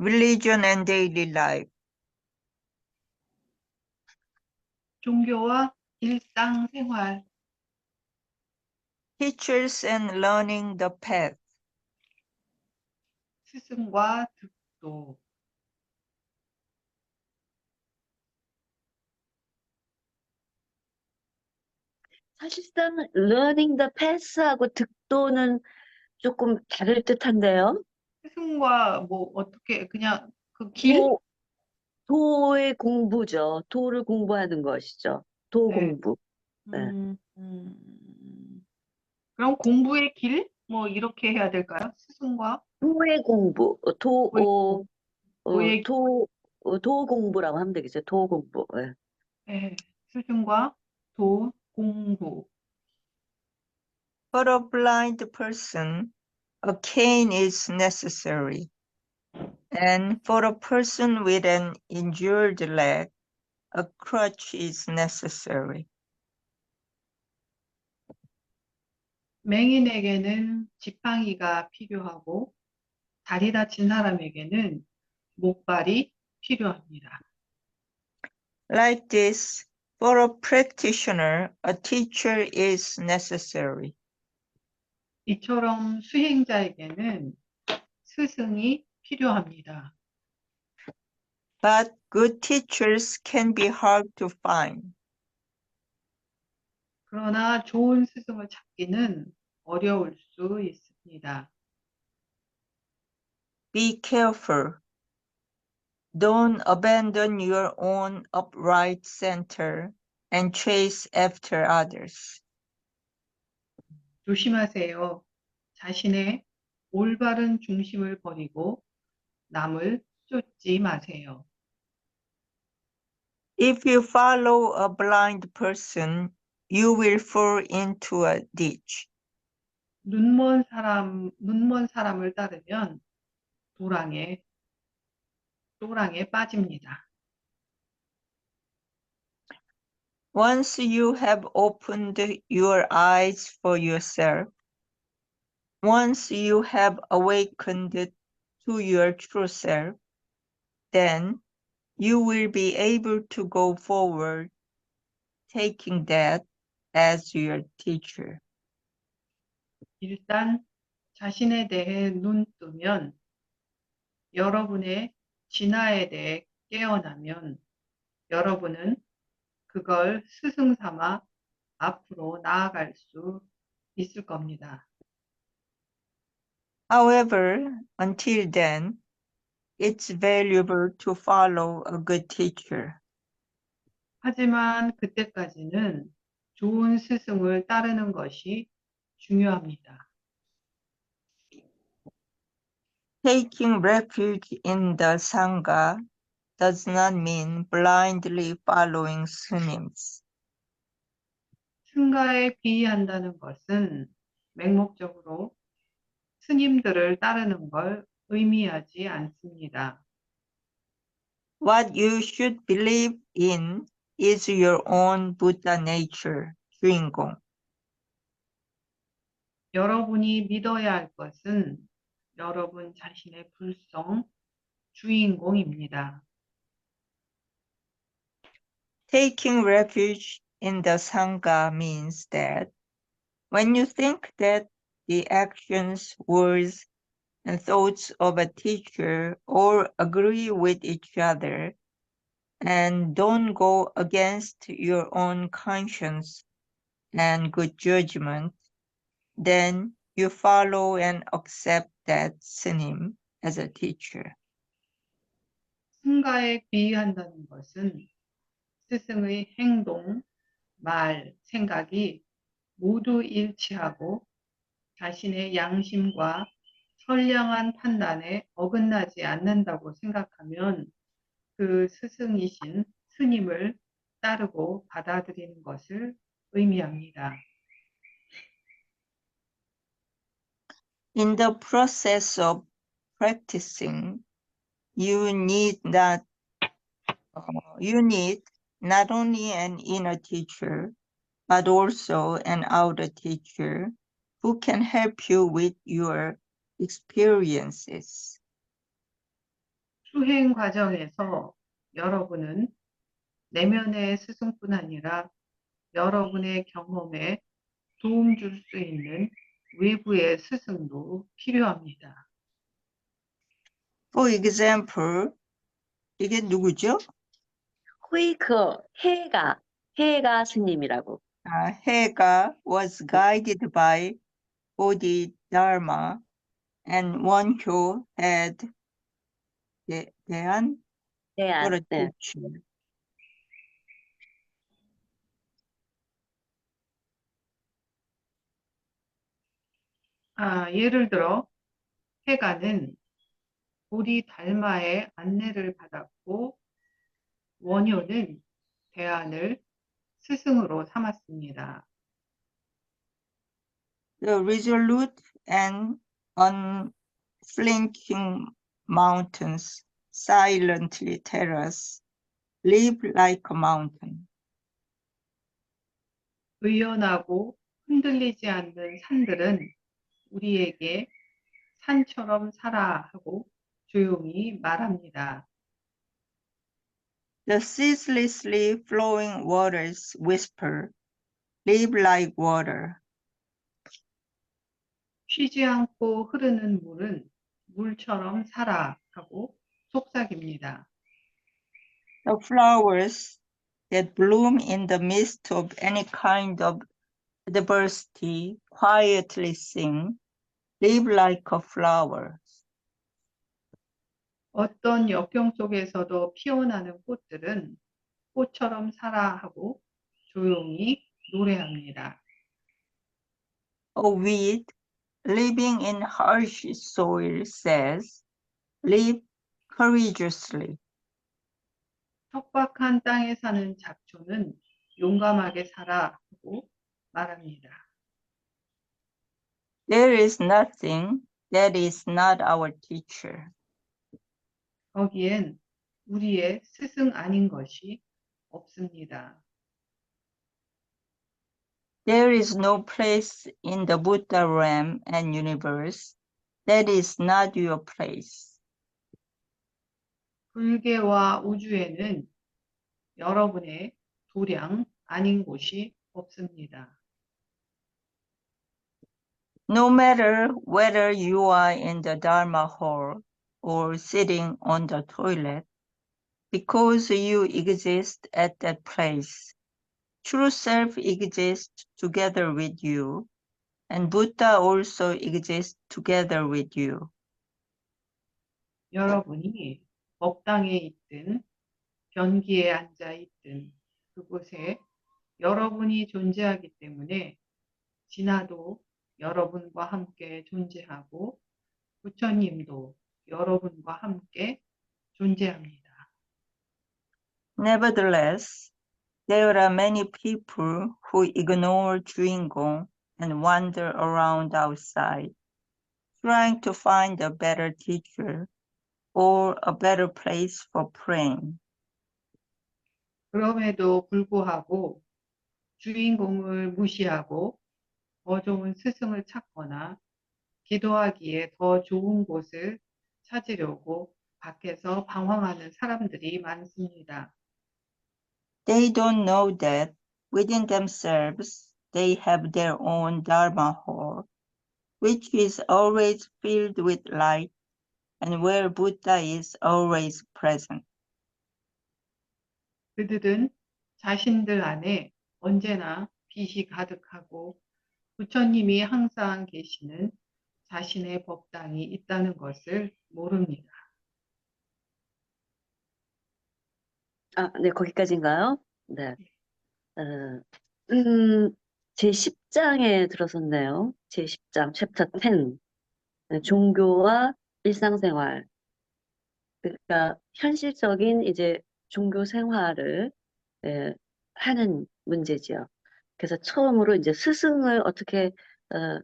religion and daily life. 종교와 일상생활, Teachers and learning the path. 스승과 득도, 사실상 learning the path하고 득도는 조금 다를 듯한데요. 스승과 뭐 어떻게 그냥 그 길? 도의 공부죠. 도를 공부하는 것이죠. 도 네. 공부. 네. 그럼 공부의 길? 뭐 이렇게 해야 될까요? 스승과 도의 공부, 도의 도 공부라고 하면 되겠죠. 도 공부. 네. 네. 스승과 도 공부. For a blind person, a cane is necessary. And for a person with an injured leg, a crutch is necessary. 맹인에게는 지팡이가 필요하고 다리 다친 사람에게는 목발이 필요합니다. Like this, for a practitioner, a teacher is necessary. 이처럼 수행자에게는 스승이 필요합니다. But good teachers can be hard to find. 그러나 좋은 스승을 찾기는 어려울 수 있습니다. Be careful. Don't abandon your own upright center and chase after others. 조심하세요. 자신의 올바른 중심을 버리고 남을 쫓지 마세요. If you follow a blind person, you will fall into a ditch. 눈먼 사람을 따르면 또랑에 빠집니다. Once you have opened your eyes for yourself, once you have awakened to your true self, then you will be able to go forward, taking that as your teacher. 일단 자신에 대해 눈 뜨면 여러분의 진화에 대해 깨어나면 여러분은 그걸 스승 삼아 앞으로 나아갈 수 있을 겁니다. However, until then, it's valuable to follow a good teacher. 하지만 그때까지는 좋은 스승을 따르는 것이 중요합니다. Taking refuge in the Sangha does not mean blindly following sunims. 승가에 비의한다는 것은 맹목적으로 스님들을 따르는 걸 의미하지 않습니다. What you should believe in is your own Buddha nature, 주인공. 여러분이 믿어야 할 것은 여러분 자신의 불성, 주인공입니다. Taking refuge in the Sangha means that when you think that the actions, words, and thoughts of a teacher all agree with each other and don't go against your own conscience and good judgment, then you follow and accept that s님 as a teacher. 승가에 비의한다는 것은 스승의 행동, 말, 생각이 모두 일치하고 자신의 양심과 선량한 판단에 어긋나지 않는다고 생각하면 그 스승이신 스님을 따르고 받아들이는 것을 의미합니다. In the process of practicing, you need not only an inner teacher, but also an outer teacher who can help you with your experiences. 수행 과정에서 여러분은 내면의 스승뿐 아니라 여러분의 경험에 도움 줄 수 있는 외부의 스승도 필요합니다. For example, 이게 누구죠? 후이크, 해가 스님이라고. 해가 was guided by Bodhidharma and Wonhyo had 대한 for a 네. teacher. 예를 들어 해가는 보리달마의 안내를 받았고 원효는 대안을 스승으로 삼았습니다. The resolute and unflinching mountains silently tell us, live like a mountain. 의연하고 흔들리지 않는 산들은 우리에게 산처럼 살아 하고 조용히 말합니다. The ceaselessly flowing waters whisper, live like water. 쉬지 않고 흐르는 물은 물처럼 살아 하고 속삭입니다. The flowers that bloom in the midst of any kind of adversity quietly sing, live like a flower. 어떤 역경 속에서도 피어나는 꽃들은 꽃처럼 살아 하고 조용히 노래합니다. A weed living in harsh soil says, live courageously. 척박한 땅에 사는 잡초는 용감하게 살아 하고 말합니다. There is nothing that is not our teacher. 거기엔 우리의 스승 아닌 것이 없습니다. There is no place in the Buddha realm and universe that is not your place. 불계와 우주에는 여러분의 도량 아닌 곳이 없습니다. No matter whether you are in the Dharma hall or sitting on the toilet, because you exist at that place, true self exists together with you, and Buddha also exists together with you. 여러분이 법당에 있든 변기에 앉아 있든 그곳에 여러분이 존재하기 때문에 진화도 여러분과 함께 존재하고 부처님도 여러분과 함께 존재합니다. Nevertheless, there are many people who ignore Juingong and wander around outside, trying to find a better teacher or a better place for praying. 그럼에도 불구하고 주인공을 무시하고 더 좋은 스승을 찾거나 기도하기에 더 좋은 곳을 찾으려고 밖에서 방황하는 사람들이 많습니다. They don't know that within themselves they have their own Dharma hall, which is always filled with light and where Buddha is always present. 그들은 자신들 안에 언제나 빛이 가득하고 부처님이 항상 계시는 자신의 법당이 있다는 것을 모릅니다. 네, 거기까지인가요? 네. 제 10장에 들어섰네요. 제 10장, 챕터 10. 네, 종교와 일상생활. 그러니까 현실적인 이제 종교 생활을 하는 문제지요. 그래서 처음으로 이제 스승을 어떻게 어,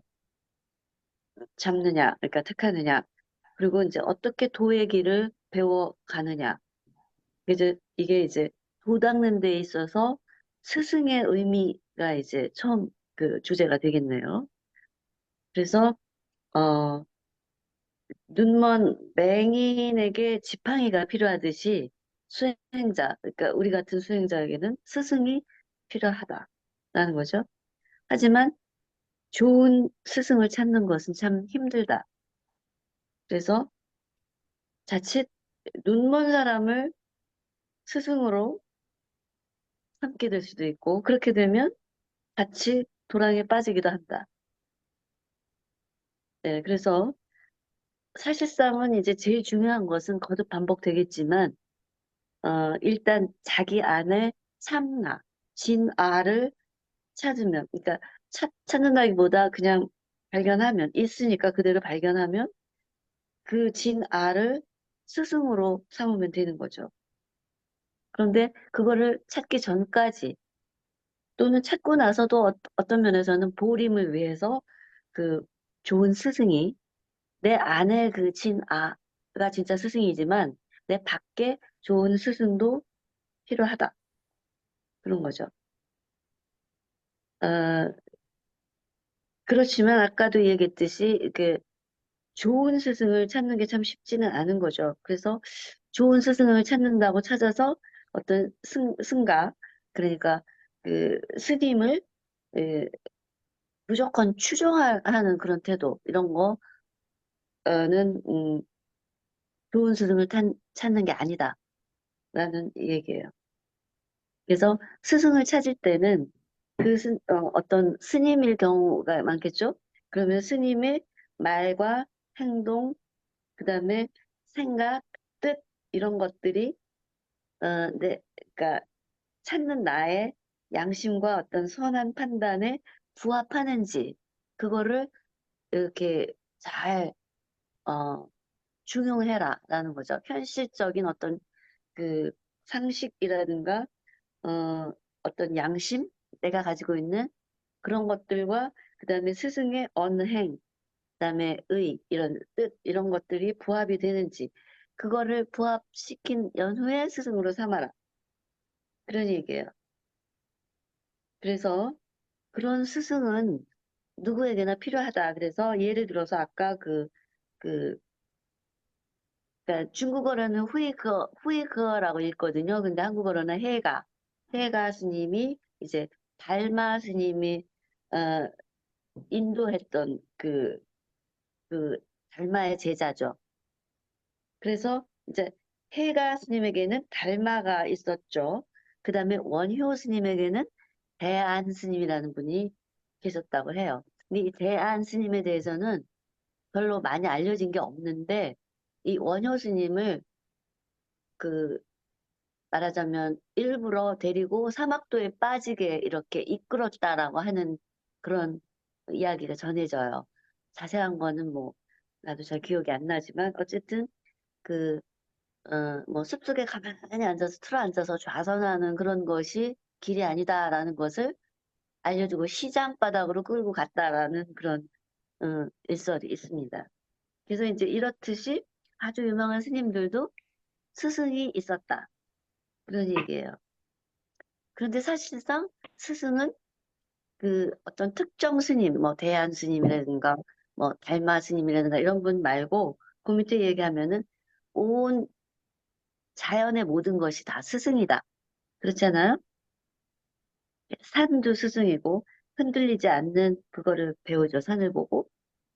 잡느냐, 그러니까 택하느냐, 그리고 이제 어떻게 도의 길을 배워가느냐. 이게 이제 도 닦는 데 있어서 스승의 의미가 이제 처음 그 주제가 되겠네요. 그래서 어, 눈먼 맹인에게 지팡이가 필요하듯이 수행자, 그러니까 우리 같은 수행자에게는 스승이 필요하다라는 거죠. 하지만 좋은 스승을 찾는 것은 참 힘들다. 그래서 자칫 눈먼 사람을 스승으로 삼게 될 수도 있고, 그렇게 되면 같이 도랑에 빠지기도 한다. 네, 그래서 사실상은 이제 제일 중요한 것은 거듭 반복되겠지만, 일단 자기 안에 참나, 진아를 찾으면, 그러니까 찾는다기보다 그냥 발견하면, 있으니까 그대로 발견하면 그 진아를 스승으로 삼으면 되는 거죠. 그런데 그거를 찾기 전까지 또는 찾고 나서도 어떤 면에서는 보림을 위해서 그 좋은 스승이 내 안에 그 진아가 진짜 스승이지만 내 밖에 좋은 스승도 필요하다. 그런 거죠. 어, 그렇지만 아까도 얘기했듯이 그 좋은 스승을 찾는 게 참 쉽지는 않은 거죠. 그래서 좋은 스승을 찾는다고 찾아서 어떤 승가, 그러니까 그 스님을 에, 무조건 추종하는 그런 태도, 이런 거는 좋은 스승을 찾는 게 아니다라는 얘기예요. 그래서 스승을 찾을 때는 어떤 스님일 경우가 많겠죠? 그러면 스님의 말과 행동, 그 다음에 생각, 뜻, 이런 것들이, 그러니까 찾는 나의 양심과 어떤 선한 판단에 부합하는지, 그거를 이렇게 잘, 중용해라라는 거죠. 현실적인 어떤 그 상식이라든가, 어떤 양심, 내가 가지고 있는 그런 것들과, 그 다음에 스승의 언행, 그다음에 이런 뜻 이런 것들이 부합이 되는지 그거를 부합시킨 연후에 스승으로 삼아라 그런 얘기예요. 그래서 그런 스승은 누구에게나 필요하다. 그래서 예를 들어서 아까 그 그러니까 중국어로는 후이거라고 읽거든요. 근데 한국어로는 해가 스님이 이제 달마 스님이 어, 인도했던 그 달마의 제자죠. 그래서 이제 해가 스님에게는 달마가 있었죠. 그 다음에 원효 스님에게는 대안 스님이라는 분이 계셨다고 해요. 근데 이 대안 스님에 대해서는 별로 많이 알려진 게 없는데 이 원효 스님을 그 말하자면 일부러 데리고 사막도에 빠지게 이렇게 이끌었다라고 하는 그런 이야기가 전해져요. 자세한 거는 뭐 나도 잘 기억이 안 나지만 어쨌든 그 뭐 숲속에 가만히 앉아서 틀어앉아서 좌선하는 그런 것이 길이 아니다라는 것을 알려주고 시장 바닥으로 끌고 갔다라는 그런 일설이 있습니다. 그래서 이제 이렇듯이 아주 유명한 스님들도 스승이 있었다. 그런 얘기예요. 그런데 사실상 스승은 그 어떤 특정 스님, 뭐 대안 스님이라든가 뭐 달마 스님이라든가 이런 분 말고 그 밑에 얘기하면은 온 자연의 모든 것이 다 스승이다. 그렇잖아요? 산도 스승이고 흔들리지 않는 그거를 배우죠. 산을 보고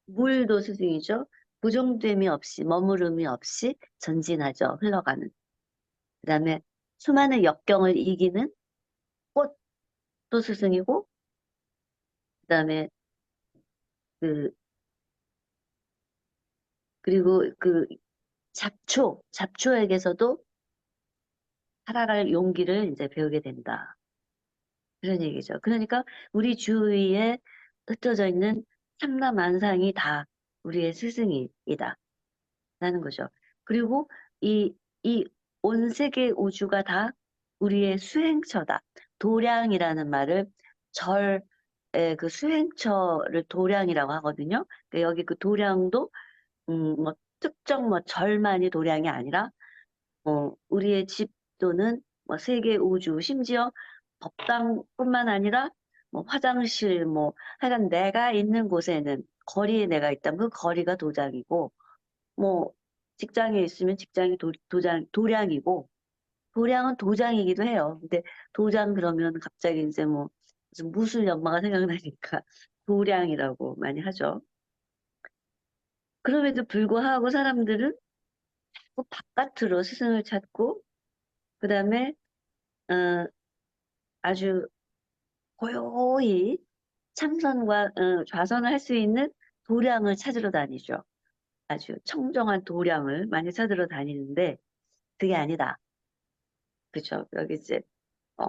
물도 스승이죠. 부정됨이 없이 머무름이 없이 전진하죠. 흘러가는. 그다음에 수많은 역경을 이기는 꽃도 스승이고 그다음에 그 그리고 그 잡초에게서도 살아갈 용기를 이제 배우게 된다. 그런 얘기죠. 그러니까 우리 주위에 흩어져 있는 삼라만상이 다 우리의 스승이다. 라는 거죠. 그리고 이 온 세계 우주가 다 우리의 수행처다. 도량이라는 말을 절의 그 수행처를 도량이라고 하거든요. 그러니까 여기 그 도량도 뭐 특정 뭐 절만이 도량이 아니라 우리의 집 또는 뭐 세계 우주 심지어 법당뿐만 아니라 뭐 화장실 뭐 하여간 내가 있는 곳에는 거리에 내가 있다면 그 거리가 도장이고 뭐 직장에 있으면 직장이 도량이고 도량은 도장이기도 해요. 근데 도장 그러면 갑자기 이제 뭐 무슨 무술 연마가 생각나니까 도량이라고 많이 하죠. 그럼에도 불구하고 사람들은 자꾸 바깥으로 스승을 찾고 그다음에 아주 고요히 참선과 좌선을 할 수 있는 도량을 찾으러 다니죠. 아주 청정한 도량을 많이 찾으러 다니는데 그게 아니다. 그렇죠. 여기 이제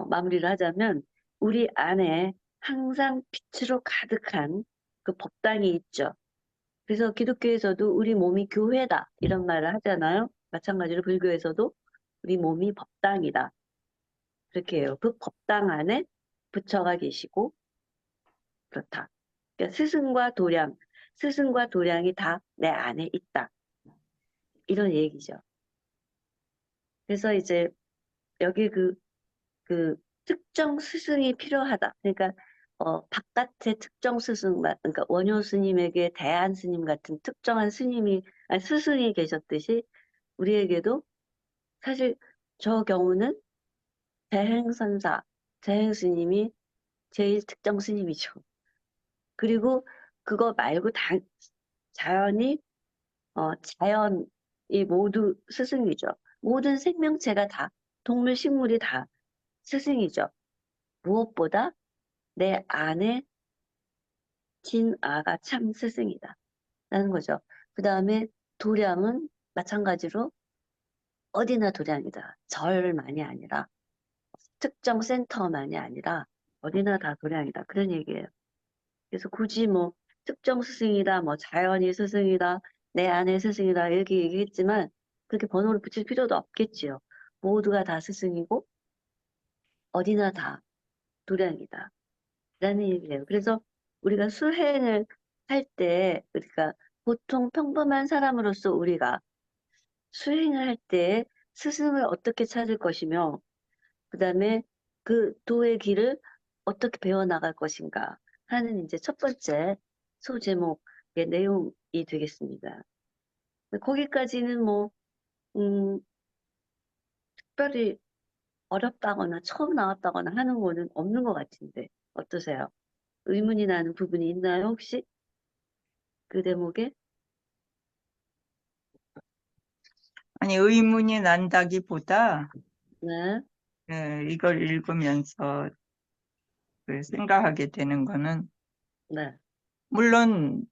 마무리를 하자면 우리 안에 항상 빛으로 가득한 그 법당이 있죠. 그래서 기독교에서도 우리 몸이 교회다 이런 말을 하잖아요. 마찬가지로 불교에서도 우리 몸이 법당이다. 그렇게 해요. 그 법당 안에 부처가 계시고 그렇다. 그러니까 스승과 도량이 다 내 안에 있다. 이런 얘기죠. 그래서 이제 여기 그 특정 스승이 필요하다. 그러니까 바깥의 특정 그러니까 원효 스님에게 대한 스님 같은 특정한 아니, 스승이 계셨듯이 우리에게도 사실 저 경우는 대행선사, 대행 스님이 제일 특정 스님이죠. 그리고 그거 말고 자연이 자연이 모두 스승이죠. 모든 생명체가 다 동물, 식물이 다 스승이죠. 무엇보다 내 안에 진아가 참 스승이다. 라는 거죠. 그 다음에 도량은 마찬가지로 어디나 도량이다. 절만이 아니라 특정 센터만이 아니라 어디나 다 도량이다. 그런 얘기예요. 그래서 굳이 뭐 특정 스승이다, 뭐 자연이 스승이다, 내 안에 스승이다 이렇게 얘기했지만 그렇게 번호를 붙일 필요도 없겠지요. 모두가 다 스승이고 어디나 다 도량이다. 라는 얘기예요. 그래서 우리가 수행을 할 때, 그러니까 보통 평범한 사람으로서 우리가 수행을 할 때 스승을 어떻게 찾을 것이며, 그 다음에 그 도의 길을 어떻게 배워나갈 것인가 하는 이제 첫 번째 소제목의 내용이 되겠습니다. 거기까지는 뭐, 음, 특별히 어렵다거나 처음 나왔다거나 하는 거는 없는 것 같은데, 어떠세요? 의문이 나는 부분이 있나요, 혹시? 그 대목에? 아니, 의문이 난다기보다 네, 이걸 읽으면서 생각하게 되는 거는, 네, 물론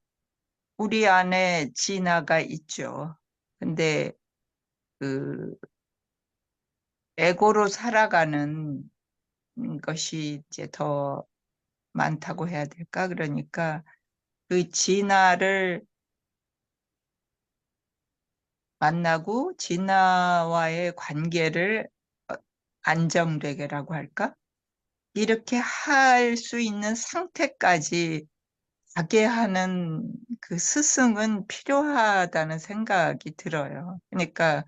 우리 안에 진화가 있죠. 근데 그 에고로 살아가는 것이 이제 더 많다고 해야 될까? 그러니까 그 진화를 만나고 진화와의 관계를 안정되게라고 할까? 이렇게 할 수 있는 상태까지 가게 하는 그 스승은 필요하다는 생각이 들어요. 그러니까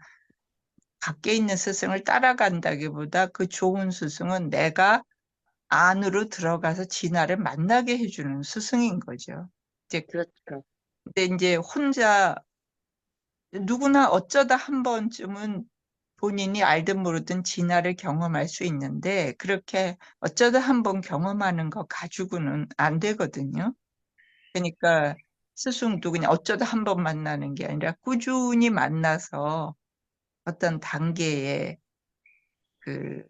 밖에 있는 스승을 따라간다기보다 그 좋은 스승은 내가 안으로 들어가서 진화를 만나게 해주는 스승인 거죠. 이제 그렇죠. 근데 이제 혼자 누구나 어쩌다 한 번쯤은 본인이 알든 모르든 진화를 경험할 수 있는데 그렇게 어쩌다 한 번 경험하는 거 가지고는 안 되거든요. 그러니까 스승도 그냥 어쩌다 한 번 만나는 게 아니라 꾸준히 만나서 어떤 그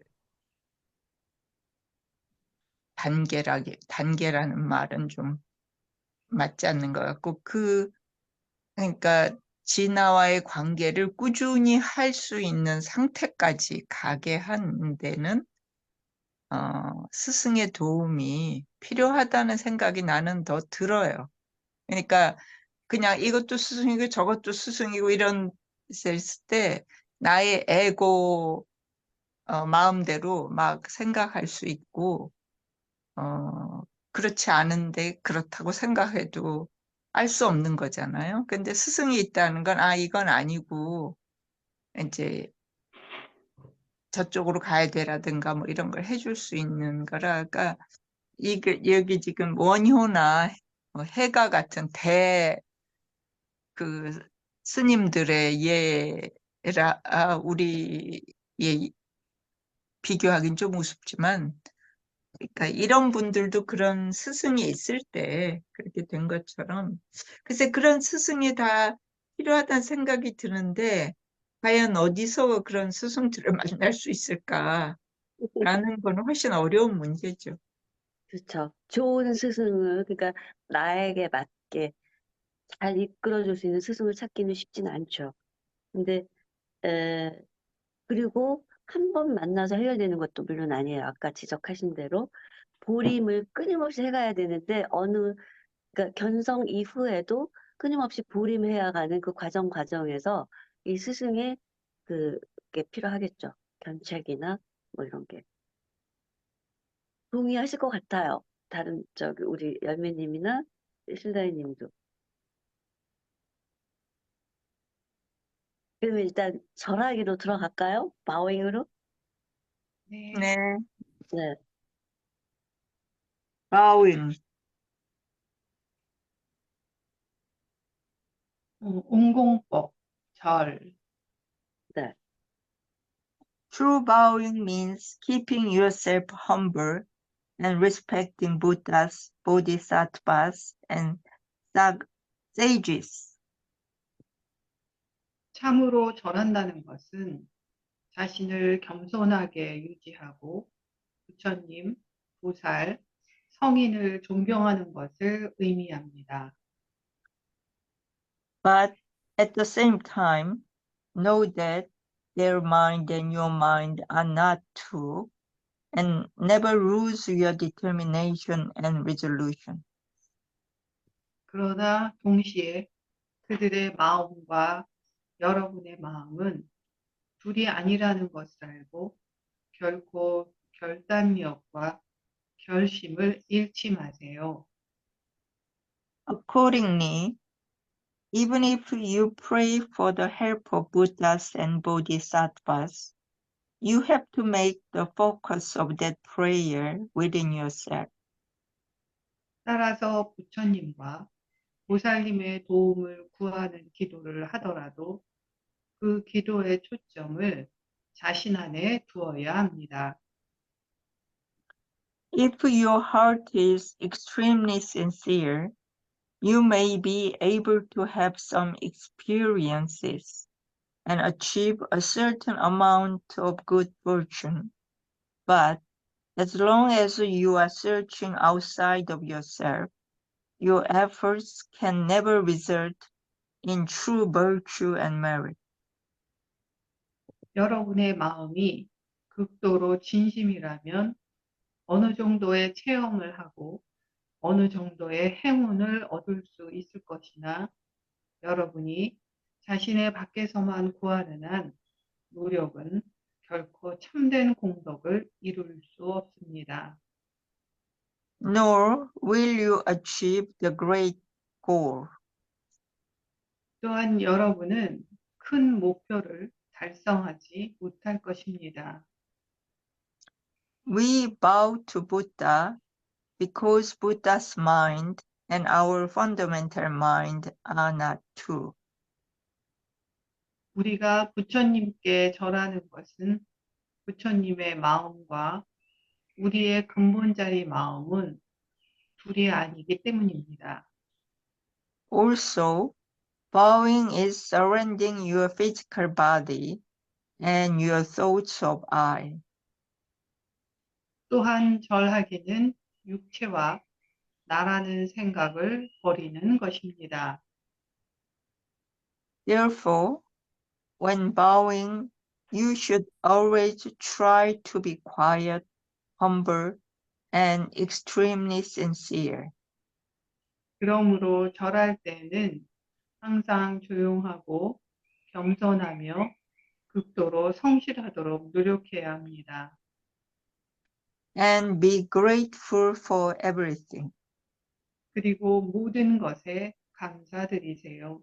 단계라는 말은 좀 맞지 않는 것 같고 그러니까 진화와의 관계를 꾸준히 할 수 있는 상태까지 가게 하는 데는 스승의 도움이 필요하다는 생각이 나는 더 들어요. 그러니까 그냥 이것도 스승이고 저것도 스승이고 이런 있을 때 나의 에고 마음대로 막 생각할 수 있고 그렇지 않은데 그렇다고 생각해도 알 수 없는 거잖아요. 근데 스승이 있다는 건 이건 아니고 이제 저쪽으로 가야 되라든가 뭐 이런 걸 해줄 수 있는 거라. 그러니까 여기 지금 원효나 해가 같은 그 스님들의 우리 비교하긴 좀 우습지만, 그러니까 이런 분들도 그런 스승이 있을 때 그렇게 된 것처럼, 글쎄 그런 스승이 다 필요하다는 생각이 드는데, 과연 어디서 그런 스승들을 만날 수 있을까라는 건 훨씬 어려운 문제죠. 그렇죠. 좋은 스승을, 그러니까 나에게 맞게 잘 이끌어줄 수 있는 스승을 찾기는 쉽진 않죠. 근데, 에, 그리고 한 번 만나서 해결되는 것도 물론 아니에요. 아까 지적하신 대로 보림을 끊임없이 해가야 되는데, 그러니까 견성 이후에도 끊임없이 보림해야 가는 그 과정에서 이 스승의 그게 필요하겠죠. 견책이나 뭐 이런 게. 동의하실 것 같아요. 다른, 우리 열매님이나 신다희님도. 그러면 일단 절하기로 들어갈까요? 바잉으로? 네. 네, 네, bowing. 옹공법, 절. 네. True bowing means keeping yourself humble and respecting Buddhas, Bodhisattvas, and sages. 참으로 절한다는 것은 자신을 겸손하게 유지하고 부처님, 보살, 성인을 존경하는 것을 의미합니다. But at the same time, know that their mind and your mind are not two, and never lose your determination and resolution. 그러나 동시에 그들의 마음과 여러분의 마음은 둘이 아니라는 것을 알고 결코 결단력과 결심을 잃지 마세요. Accordingly, even if you pray for the help of Buddhas and Bodhisattvas, you have to make the focus of that prayer within yourself. 따라서 부처님과 보살님의 도움을 구하는 기도를 하더라도 그 기도의 초점을 자신 안에 두어야 합니다. If your heart is extremely sincere, you may be able to have some experiences and achieve a certain amount of good fortune. But as long as you are searching outside of yourself, your efforts can never result in true virtue and merit. 여러분의 마음이 극도로 진심이라면 어느 정도의 체험을 하고 어느 정도의 행운을 얻을 수 있을 것이나 여러분이 자신의 밖에서만 구하는 한 노력은 결코 참된 공덕을 이룰 수 없습니다. Nor will you achieve the great goal. 또한 여러분은 큰 목표를 달성하지 못할 것입니다. We bow to Buddha because Buddha's mind and our fundamental mind are not two. 우리가 부처님께 절하는 것은 부처님의 마음과 우리의 근본자리 마음은 둘이 아니기 때문입니다. Also, bowing is surrendering your physical body and your thoughts of I. 또한 절하기는 육체와 나라는 생각을 버리는 것입니다. Therefore, when bowing, you should always try to be quiet, humble, and extremely sincere. 그러므로 절할 때는 항상 조용하고 겸손하며 극도로 성실하도록 노력해야 합니다. And be grateful for everything. 그리고 모든 것에 감사드리세요.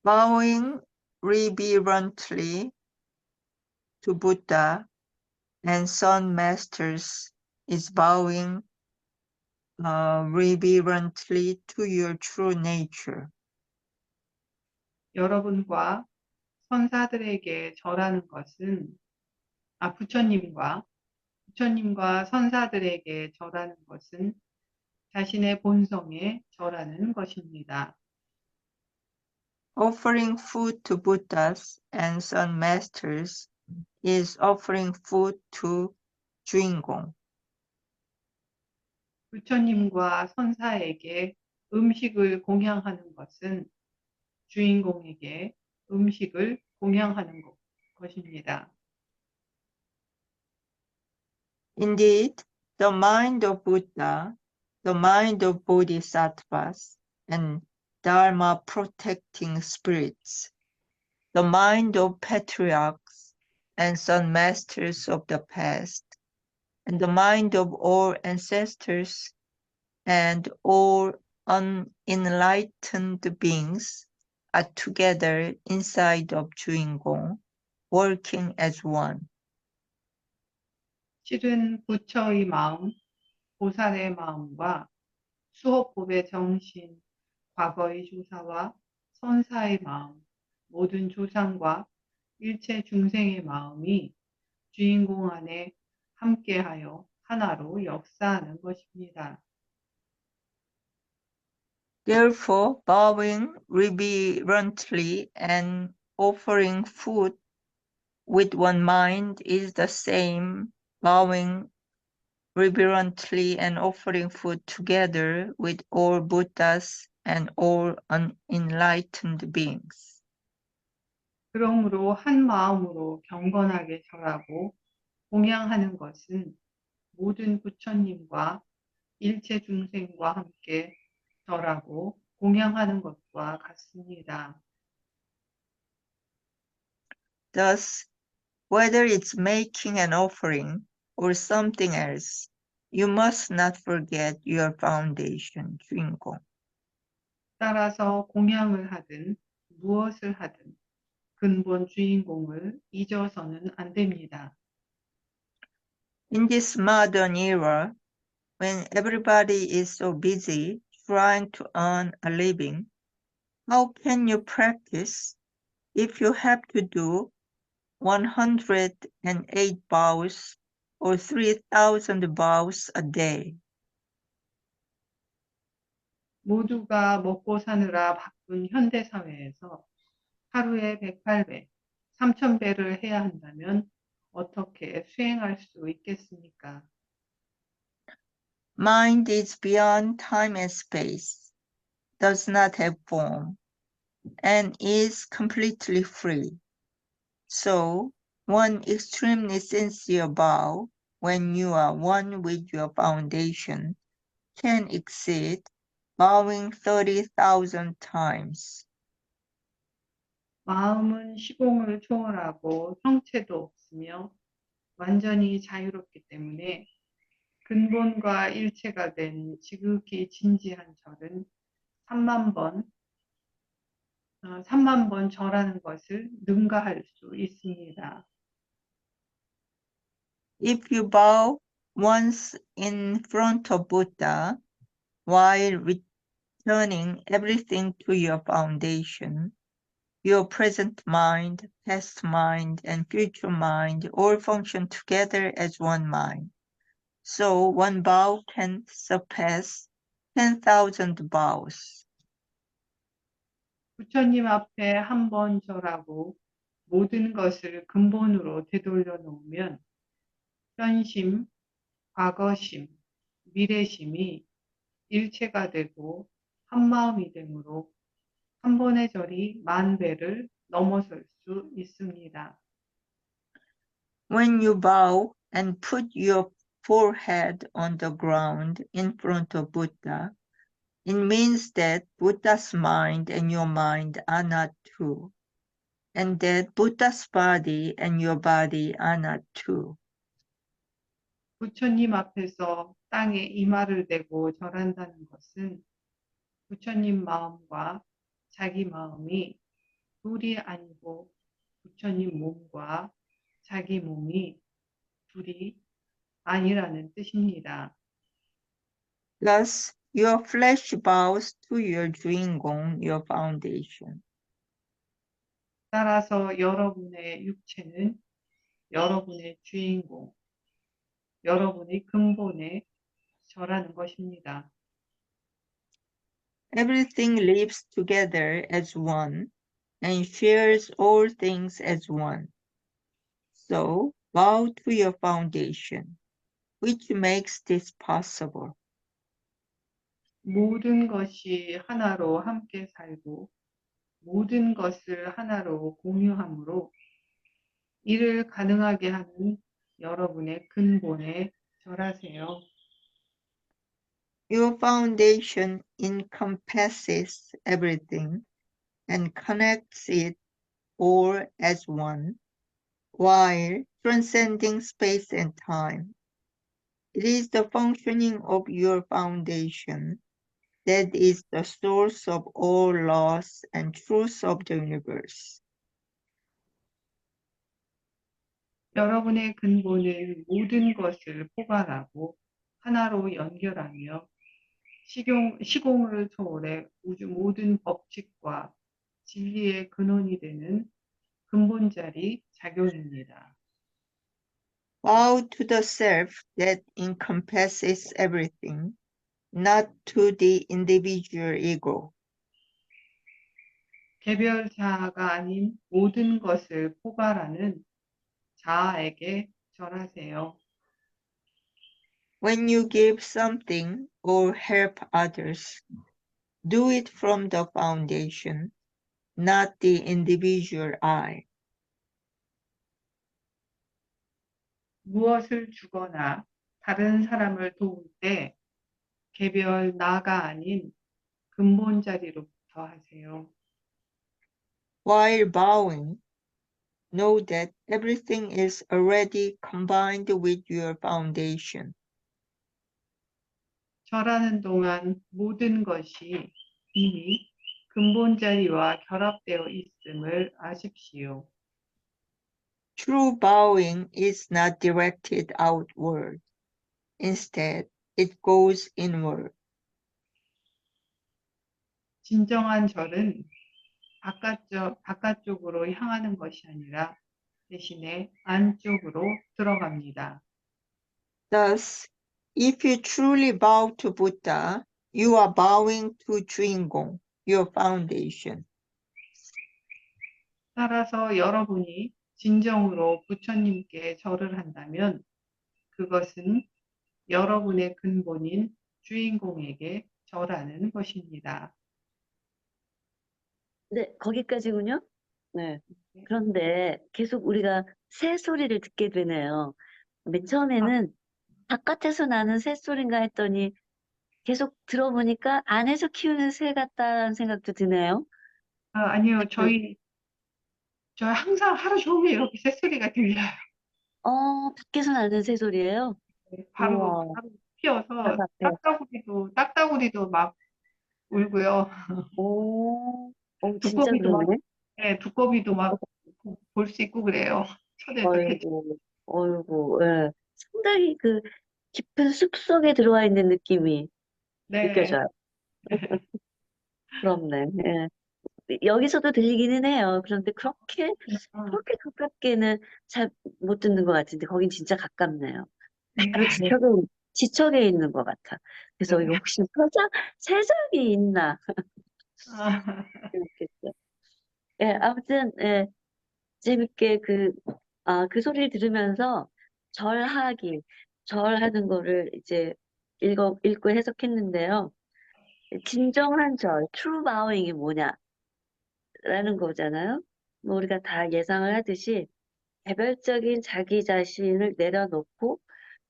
Bowing reverently to Buddha and Sun Masters is bowing reverently to your true nature. 여러분과 선사들에게 절하는 것은 부처님과 선사들에게 절하는 것은 자신의 본성에 절하는 것입니다. Offering food to Buddhas and Sun Masters is offering food to 주인공. 부처님과 선사에게 음식을 공양하는 것은 주인공에게 음식을 공양하는 것입니다. Indeed, the mind of Buddha, the mind of Bodhisattvas, and Dharma protecting spirits, the mind of patriarchs and sun masters of the past, and the mind of all ancestors and all unenlightened beings are together inside of 주인공, working as one. 실은 부처의 마음, 보살의 마음과 수호법의 정신, 과거의 조사와 선사의 마음, 모든 조상과 일체 중생의 마음이 주인공 안에 함께하여 하나로 역사하는 것입니다. Therefore, bowing reverently and offering food with one mind is the same bowing reverently and offering food together with all Buddhas and all unenlightened beings. 그러므로 한 마음으로 경건하게 절하고 공양하는 것은 모든 부처님과 일체 중생과 함께 절하고 공양하는 것과 같습니다. Thus, whether it's making an offering or something else, you must not forget your foundation, 주인공. 따라서 공양을 하든 무엇을 하든 근본 주인공을 잊어서는 안 됩니다. In this modern era, when everybody is so busy trying to earn a living, how can you practice if you have to do 108 bows or 3,000 bows a day? 모두가 먹고 사느라 바쁜 현대 사회에서 하루에 108배, 3000배를 해야 한다면 어떻게 수행할 수 있겠습니까? Mind is beyond time and space, does not have form, and is completely free. So, one extremely sincere vow, when you are one with your foundation, can exceed bowing 30,000 times. 마음은 시공을 초월하고 형체도 없으며 완전히 자유롭기 때문에 근본과 일체가 된 지극히 진지한 절은 3만 번 절하는 것을 능가할 수 있습니다. If you bow once in front of Buddha while returning everything to your foundation, your present mind, past mind, and future mind all function together as one mind. So one bow can surpass 10,000 bows. 부처님 앞에 한 번 절하고 모든 것을 근본으로 되돌려 놓으면 현심, 과거심, 미래심이 일체가 되고 한 마음이 되므로 한 번의 절이 10,000배를 넘어설 수 있습니다. When you bow and put your forehead on the ground in front of Buddha, it means that Buddha's mind and your mind are not two, and that Buddha's body and your body are not two. 부처님 앞에서 땅에 이마를 대고 절한다는 것은 부처님 마음과 자기 마음이 둘이 아니고 부처님 몸과 자기 몸이 둘이 아니라는 뜻입니다. Thus, your flesh bows to your 주인공, your foundation. 따라서 여러분의 육체는 여러분의 주인공, 여러분의 근본에 절하는 것입니다. Everything lives together as one and shares all things as one. So bow to your foundation, which makes this possible. 모든 것이 하나로 함께 살고 모든 것을 하나로 공유함으로 이를 가능하게 하는 여러분의 근본에 절하세요. Your foundation encompasses everything and connects it all as one, while transcending space and time. It is the functioning of your foundation that is the source of all laws and truths of the universe. 여러분의 근본은 모든 것을 포괄하고 하나로 연결하며 시공을 초월해 우주 모든 법칙과 진리의 근원이 되는 근본자리 작용입니다. Bow to the self that encompasses everything, not to the individual ego. 개별 자아가 아닌 모든 것을 포괄하는 자아에게 절하세요. When you give something or help others, do it from the foundation, not the individual I. 무엇을 주거나 다른 사람을 도울 때 개별 나가 아닌 근본 자리로부터 하세요. While bowing, know that everything is already combined with your foundation. 절하는 동안 모든 것이 이미 근본 자리와 결합되어 있음을 아십시오. True bowing is not directed outward. Instead, it goes inward. 진정한 절은 바깥쪽으로 향하는 것이 아니라 대신에 안쪽으로 들어갑니다. Thus, if you truly bow to Buddha, you are bowing to 주인공, your foundation. 따라서 여러분이 진정으로 부처님께 절을 한다면 그것은 여러분의 근본인 주인공에게 절하는 것입니다. 네, 거기까지군요. 네. 그런데 계속 우리가 새 소리를 듣게 되네요. 맨 처음에는 바깥에서 나는 새소리인가 했더니 계속 들어보니까 안에서 키우는 새 같다는 생각도 드네요. 아니요, 저희 항상 하루 종일 이렇게 새소리가 들려요. 밖에서 나는 새소리예요? 바로 우와, 피어서 바로 앞에. 딱따구리도 막 울고요. 오, 진짜 두꺼비도 막, 그러네. 네, 두꺼비도 막 볼 수 있고 그래요. 천에 딱 어이구, 예. 상당히 그 깊은 숲속에 들어와 있는 느낌이 네. 느껴져요. 부럽네. 예. 여기서도 들리기는 해요. 그런데 어, 그렇게 가깝게는 잘 못 듣는 것 같은데, 거긴 진짜 가깝네요. 네. 바로 지척에 있는 것 같아. 그래서 네. 이거 혹시 세상이 있나? 아, 이렇겠죠. 예, 아무튼, 예, 재밌게 그 소리를 들으면서 절하는 거를 이제 읽고 해석했는데요. 진정한 true bowing이 뭐냐라는 거잖아요. 뭐 우리가 다 예상을 하듯이 개별적인 자기 자신을 내려놓고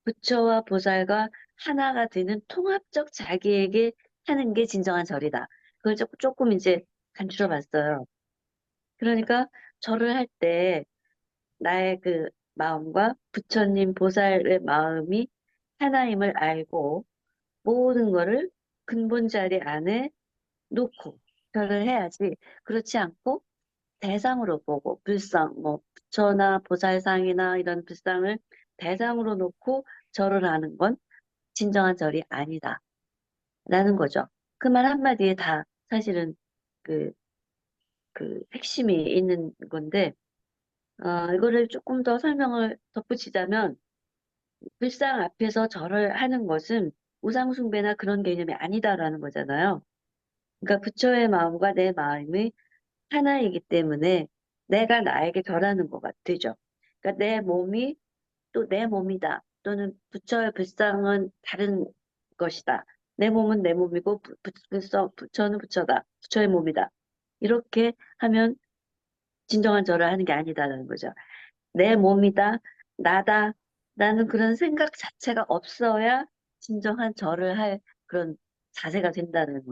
부처와 보살과 하나가 되는 통합적 자기에게 하는 게 진정한 절이다. 그걸 조금 이제 간추려 봤어요. 그러니까 절을 할 때 나의 그 마음과 부처님 보살의 마음이 하나임을 알고 모든 거를 근본 자리 안에 놓고 절을 해야지. 그렇지 않고 대상으로 보고 뭐 부처나 보살상이나 이런 불상을 대상으로 놓고 절을 하는 건 진정한 절이 아니다. 라는 거죠. 그 말 한마디에 다 사실은 그 그 핵심이 있는 건데, 이거를 조금 더 설명을 덧붙이자면, 불상 앞에서 절을 하는 것은 우상숭배나 그런 개념이 아니다라는 거잖아요. 그러니까 부처의 마음과 내 마음이 하나이기 때문에 내가 나에게 절하는 거가 되죠. 그러니까 내 몸이 또 내 몸이다. 또는 부처의 불상은 다른 것이다. 내 몸은 내 몸이고 부처는 부처다. 부처의 몸이다. 이렇게 하면 진정한 절을 하는 게 아니다라는 거죠. 내 몸이다, 나다, 라는 그런 생각 자체가 없어야 진정한 절을 할 그런 자세가 된다는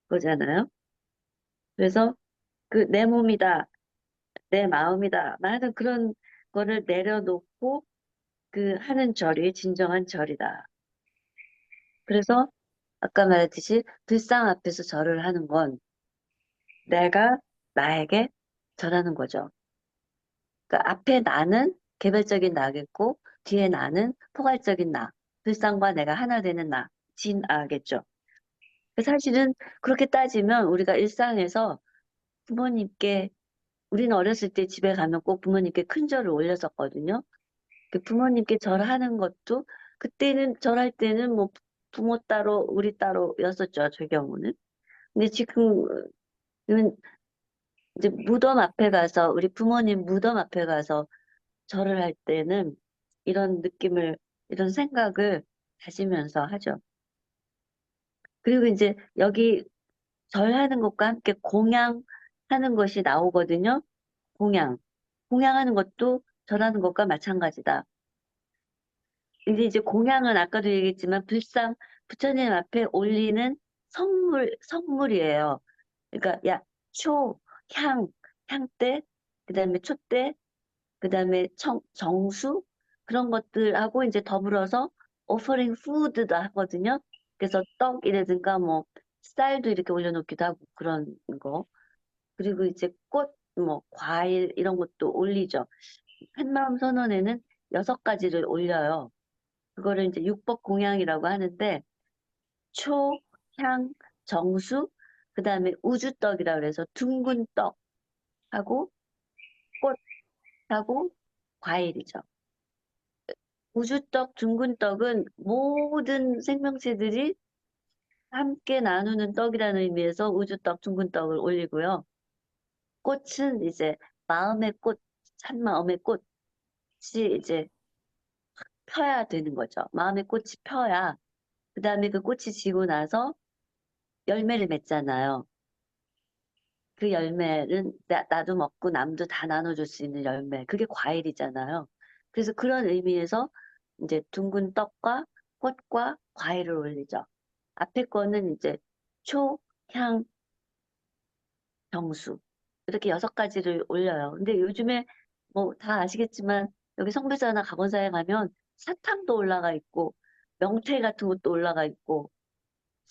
거잖아요. 그래서 그 내 몸이다, 내 마음이다, 라는 그런 거를 내려놓고 그 하는 절이 진정한 절이다. 그래서 아까 말했듯이 불상 앞에서 절을 하는 건 내가 나에게 절하는 거죠. 그러니까 앞에 나는 개별적인 나겠고 뒤에 나는 포괄적인 나, 불상과 내가 하나 되는 나, 진아겠죠. 사실은 그렇게 따지면 우리가 일상에서 부모님께 우리는 어렸을 때 집에 가면 꼭 부모님께 큰 절을 올렸었거든요. 그 부모님께 절하는 것도 그때는 절할 때는 뭐 부모 따로 우리 따로였었죠. 저 경우는. 근데 지금은 이제 무덤 앞에 가서 우리 부모님 무덤 앞에 가서 절을 할 때는 이런 느낌을 이런 생각을 가지면서 하죠. 그리고 이제 여기 절하는 것과 함께 공양하는 것이 나오거든요. 공양. 공양하는 것도 절하는 것과 마찬가지다. 근데 이제 공양은 아까도 얘기했지만 불상 부처님 앞에 올리는 성물이에요. 그러니까 향대, 그다음에 촛대, 그다음에 정수 그런 것들하고 이제 더불어서 offering food도 하거든요. 그래서 떡이라든가 뭐 쌀도 이렇게 올려놓기도 하고 그런 거. 그리고 이제 꽃, 뭐 과일 이런 것도 올리죠. 한마음 선언에는 6가지를 올려요. 그거를 이제 육법 공양이라고 하는데 초, 향, 정수, 그다음에 우주떡이라 그래서 둥근 떡하고 꽃하고 과일이죠. 우주떡, 둥근 떡은 모든 생명체들이 함께 나누는 떡이라는 의미에서 우주떡, 둥근 떡을 올리고요. 꽃은 이제 마음의 꽃, 참마음의 꽃이 이제 펴야 되는 거죠. 마음의 꽃이 펴야 그 다음에 그 꽃이 지고 나서 열매를 맺잖아요. 그 열매는 나도 먹고 남도 다 나눠줄 수 있는 열매. 그게 과일이잖아요. 그래서 그런 의미에서 이제 둥근 떡과 꽃과 과일을 올리죠. 앞에 거는 이제 초, 향, 정수. 이렇게 6가지를 올려요. 근데 요즘에 뭐 다 아시겠지만 여기 성배사나 각원사에 가면 사탕도 올라가 있고 명태 같은 것도 올라가 있고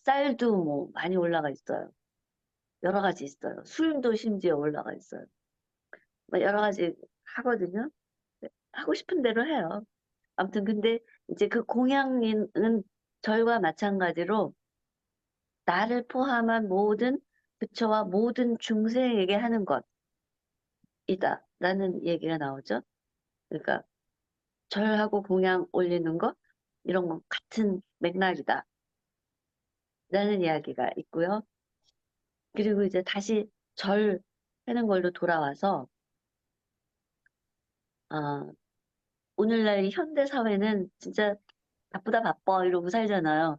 쌀도 뭐 많이 올라가 있어요. 여러 가지 있어요. 술도 심지어 올라가 있어요. 뭐 여러 가지 하거든요. 네, 하고 싶은 대로 해요. 아무튼 근데 이제 그 공양은 절과 마찬가지로 나를 포함한 모든 부처와 모든 중생에게 하는 것이다. 라는 얘기가 나오죠. 그러니까 절하고 공양 올리는 것 이런 건 같은 맥락이다. 라는 이야기가 있고요. 그리고 이제 다시 절 하는 걸로 돌아와서 아, 오늘날 이 현대 사회는 진짜 바쁘다 바빠 이러고 살잖아요.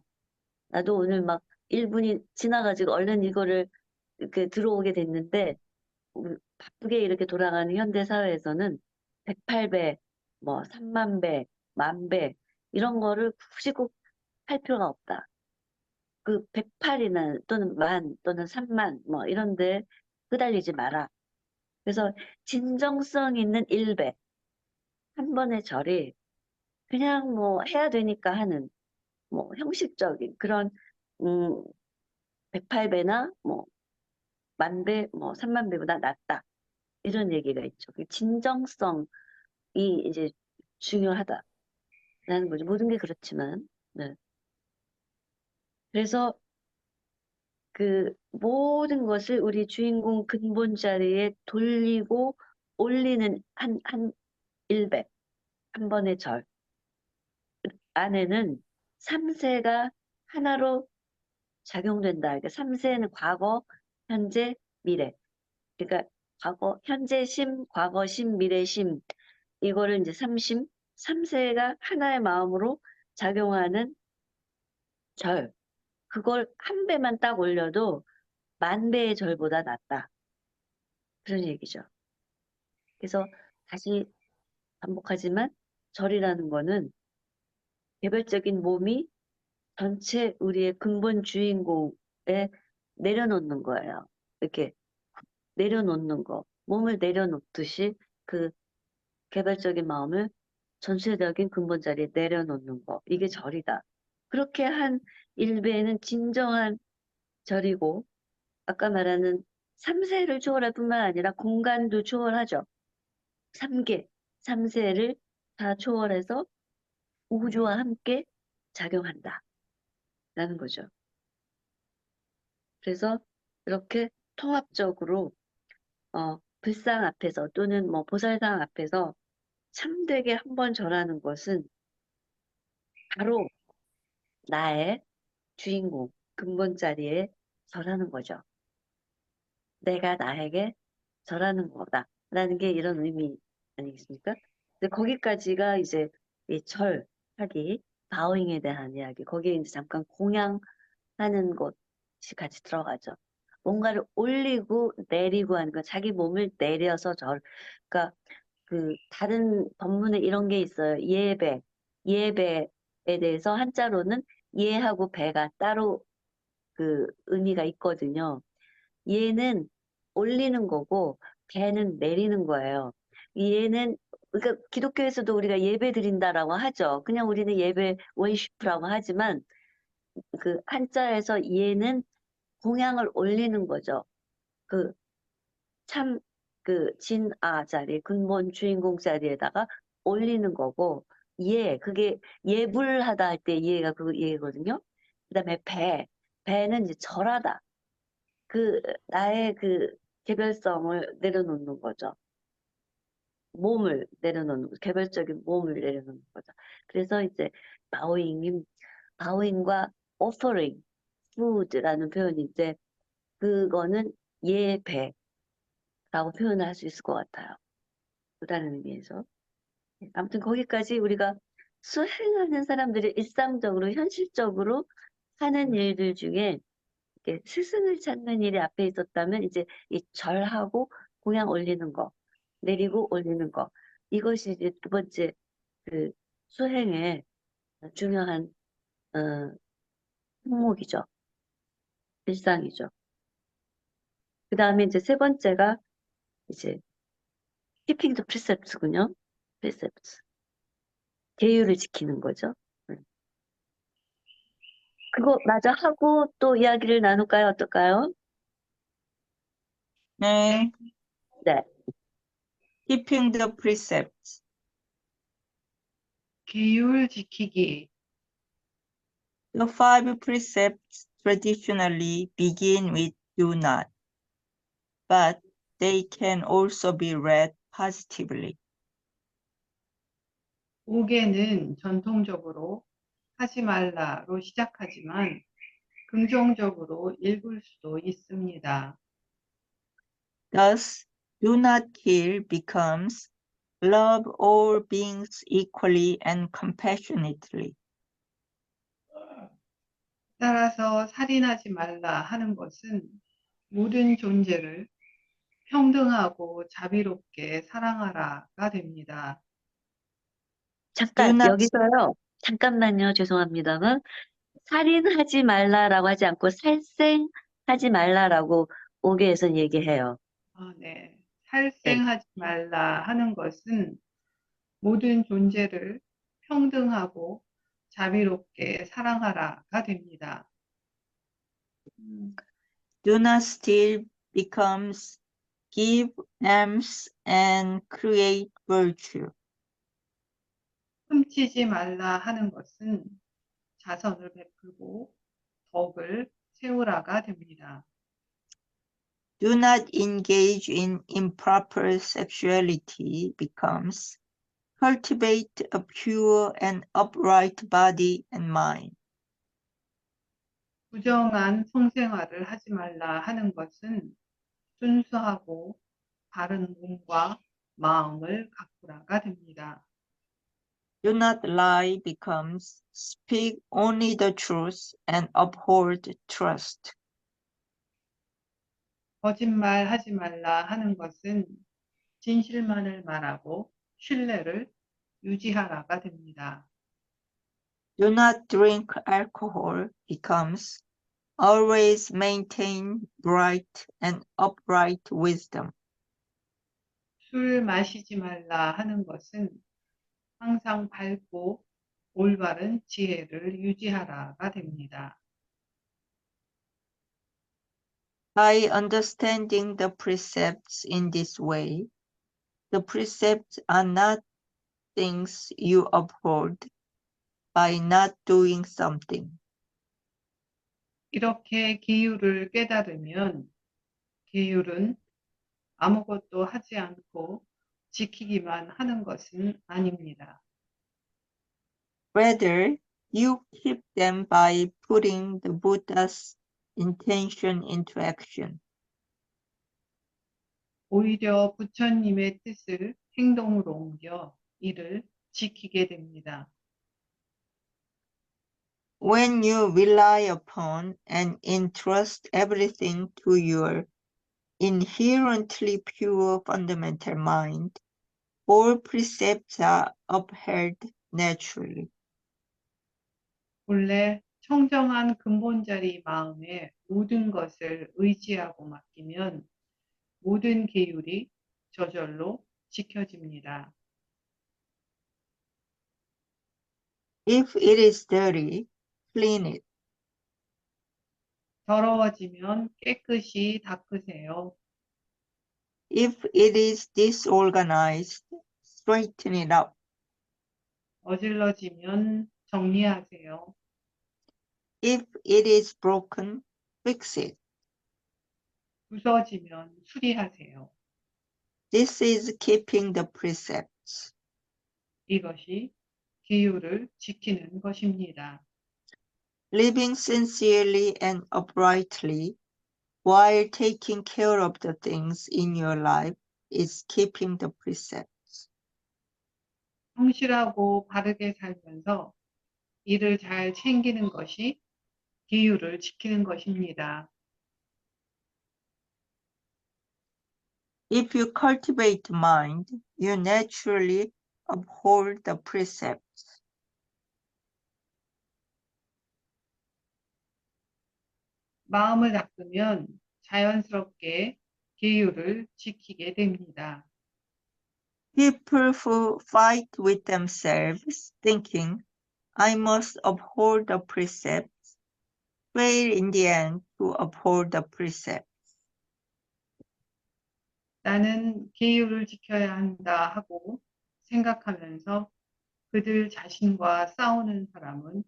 나도 오늘 막 1분이 지나가지고 얼른 이거를 이렇게 들어오게 됐는데 바쁘게 이렇게 돌아가는 현대 사회에서는 108배, 뭐 3만 배, 10,000배 이런 거를 굳이 꼭 할 필요가 없다. 그 108이나 또는 만 또는 3만 뭐 이런 데 끄달리지 마라. 그래서 진정성 있는 1배 한 번의 절이 그냥 뭐 해야 되니까 하는 뭐 형식적인 그런 음 108배나 뭐 10,000배, 뭐 30,000배보다 낫다. 이런 얘기가 있죠. 그 진정성이 이제 중요하다라는 거죠. 모든 게 그렇지만. 네. 그래서 그 모든 것을 우리 주인공 근본 자리에 돌리고 올리는 한 일백, 한 번의 절 안에는 3세가 하나로 작용된다. 그러니까 3세는 과거, 현재, 미래. 그러니까 과거, 현재 심, 과거 심, 미래 심. 이거를 이제 삼심, 3세가 하나의 마음으로 작용하는 절. 그걸 한 배만 딱 올려도 10,000배의 절보다 낫다. 그런 얘기죠. 그래서 다시 반복하지만 절이라는 거는 개별적인 몸이 전체 우리의 근본 주인공에 내려놓는 거예요. 이렇게 내려놓는 거. 몸을 내려놓듯이 그 개별적인 마음을 전체적인 근본 자리에 내려놓는 거. 이게 절이다. 그렇게 한 일배는 진정한 절이고, 아까 말하는 3세를 초월할 뿐만 아니라 공간도 초월하죠. 3계, 3세를 다 초월해서 우주와 함께 작용한다. 라는 거죠. 그래서 이렇게 통합적으로 불상 앞에서 또는 뭐 보살상 앞에서 참되게 한번 절하는 것은 바로 나의 주인공, 근본 자리에 절하는 거죠. 내가 나에게 절하는 거다라는 게 이런 의미 아니겠습니까? 근데 거기까지가 이제 이 절하기, 바우잉에 대한 이야기. 거기에 이제 잠깐 공양하는 것이 같이 들어가죠. 뭔가를 올리고 내리고 하는 거, 자기 몸을 내려서 그러니까 그 다른 법문에 이런 게 있어요. 예배에 대해서 한자로는 예하고 배가 따로 그 의미가 있거든요. 예는 올리는 거고 배는 내리는 거예요. 예는 그러니까 기독교에서도 우리가 예배 드린다라고 하죠. 그냥 우리는 예배 워시프라고 하지만 그 한자에서 예는 공양을 올리는 거죠. 그 참 그 진아 자리, 근본 주인공 자리에다가 올리는 거고 그게 예불하다 할 때 예가 그 예거든요. 그다음에 배는 이제 절하다. 그 나의 그 개별성을 내려놓는 거죠. 몸을 내려놓는 거죠. 개별적인 몸을 내려놓는 거죠. 그래서 이제 바우잉과 offering, food라는 표현인데 그거는 예배라고 표현을 할 수 있을 것 같아요. 또 다른 의미에서. 아무튼 거기까지 우리가 수행하는 사람들이 일상적으로 현실적으로 하는 일들 중에 이렇게 스승을 찾는 일이 앞에 있었다면 이제 이 절하고 공양 올리는 거, 내리고 올리는 거. 이것이 이제 두 번째 그 수행의 중요한 어, 항목이죠. 일상이죠. 그 다음에 이제 세 번째가 이제 keeping the precepts군요. precepts. 계율을 지키는 거죠. 그거 마저 하고 또 이야기를 나눌까요? 어떨까요? 네. 네. Keeping the precepts. 계율 지키기. The 5 precepts traditionally begin with do not, but they can also be read positively. 5개는 전통적으로 하지 말라로 시작하지만 긍정적으로 읽을 수도 있습니다. Thus, do not kill becomes love all beings equally and compassionately. 따라서 살인하지 말라 하는 것은 모든 존재를 평등하고 자비롭게 사랑하라가 됩니다. Do 잠깐 not 여기서요. 잠깐만요. 죄송합니다만 살인하지 말라라고 하지 않고 살생하지 말라라고 5개에선 얘기해요. 네. 네. 살생하지 말라 하는 것은 모든 존재를 평등하고 자비롭게 사랑하라가 됩니다. do not steal becomes give alms and create virtue. 훔치지 말라 하는 것은 자선을 베풀고 덕을 세우라가 됩니다. Do not engage in improper sexuality becomes cultivate a pure and upright body and mind. 부정한 성생활을 하지 말라 하는 것은 순수하고 바른 몸과 마음을 가꾸라가 됩니다. Do not lie becomes speak only the truth and uphold trust. 거짓말 하지 말라 하는 것은 진실만을 말하고 신뢰를 유지하라가 됩니다. Do not drink alcohol becomes always maintain bright and upright wisdom. 술 마시지 말라 하는 것은 항상 밝고 올바른 지혜를 유지하라가 됩니다. By understanding the precepts in this way, the precepts are not things you uphold by not doing something. 이렇게 기율을 깨달으면 기율은 아무것도 하지 않고 지키기만 하는 것은 아닙니다. Rather, you keep them by putting the Buddha's intention into action. 오히려 부처님의 뜻을 행동으로 옮겨 이를 지키게 됩니다. When you rely upon and entrust everything to your inherently pure fundamental mind, all precepts are upheld naturally. 본래 청정한 근본자리 마음에 모든 것을 의지하고 맡기면 모든 계율이 저절로 지켜집니다. If it is dirty, clean it. 더러워지면 깨끗이 닦으세요. If it is disorganized, straighten it up. 어질러지면 정리하세요. If it is broken, fix it. 부서지면 수리하세요. This is keeping the precepts. 이것이 기율을 지키는 것입니다. Living sincerely and uprightly while taking care of the things in your life is keeping the precepts. 성실하고 바르게 살면서 이를 잘 챙기는 것이 기율을 지키는 것입니다. If you cultivate mind, you naturally uphold the precepts. 마음을 닦으면 자연스럽게 기율을 지키게 됩니다. People who fight with themselves, thinking, I must uphold the precepts, fail in the end to uphold the precepts. 나는 기율을 지켜야 한다 하고 생각하면서 그들 자신과 싸우는 사람은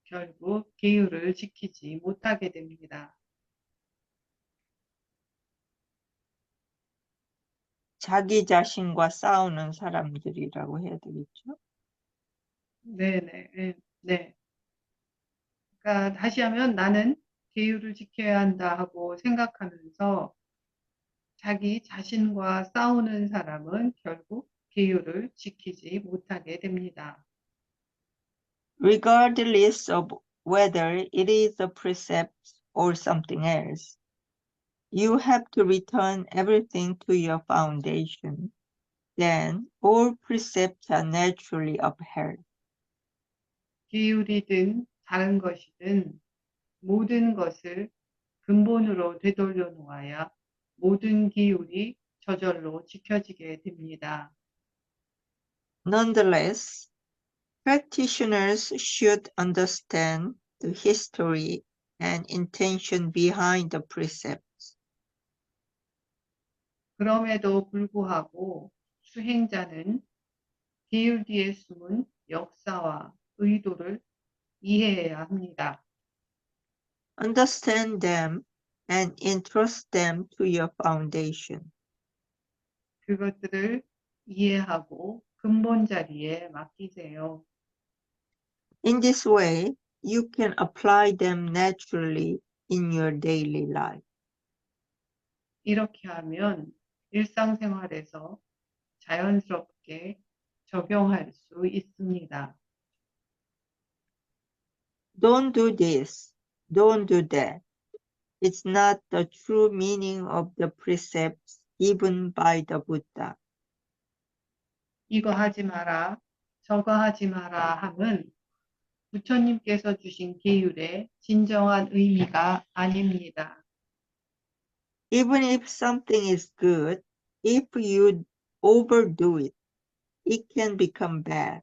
결국 기율을 지키지 못하게 됩니다. 자기 자신과 싸우는 사람들이라고 해야 되겠죠? 네네. 네. 그러니까 다시 하면 나는 계율을 지켜야 한다 하고 생각하면서 자기 자신과 싸우는 사람은 결국 계율을 지키지 못하게 됩니다. Regardless of whether it is a precept or something else, you have to return everything to your foundation. Then all precepts are naturally upheld. 계율이든 다른 것이든 모든 것을 근본으로 되돌려 놓아야 모든 기율이 저절로 지켜지게 됩니다. Nonetheless, practitioners should understand the history and intention behind the precepts. 그럼에도 불구하고 수행자는 기율 뒤에 숨은 역사와 의도를 이해해야 합니다. Understand them and entrust them to your foundation. 그것들을 이해하고 근본 자리에 맡기세요. In this way, you can apply them naturally in your daily life. 이렇게 하면 일상생활에서 자연스럽게 적용할 수 있습니다. Don't do this, don't do that. It's not the true meaning of the precepts given by the Buddha. 이거 하지 마라, 저거 하지 마라 함은 부처님께서 주신 계율의 진정한 의미가 아닙니다. Even if something is good, if you overdo it, it can become bad.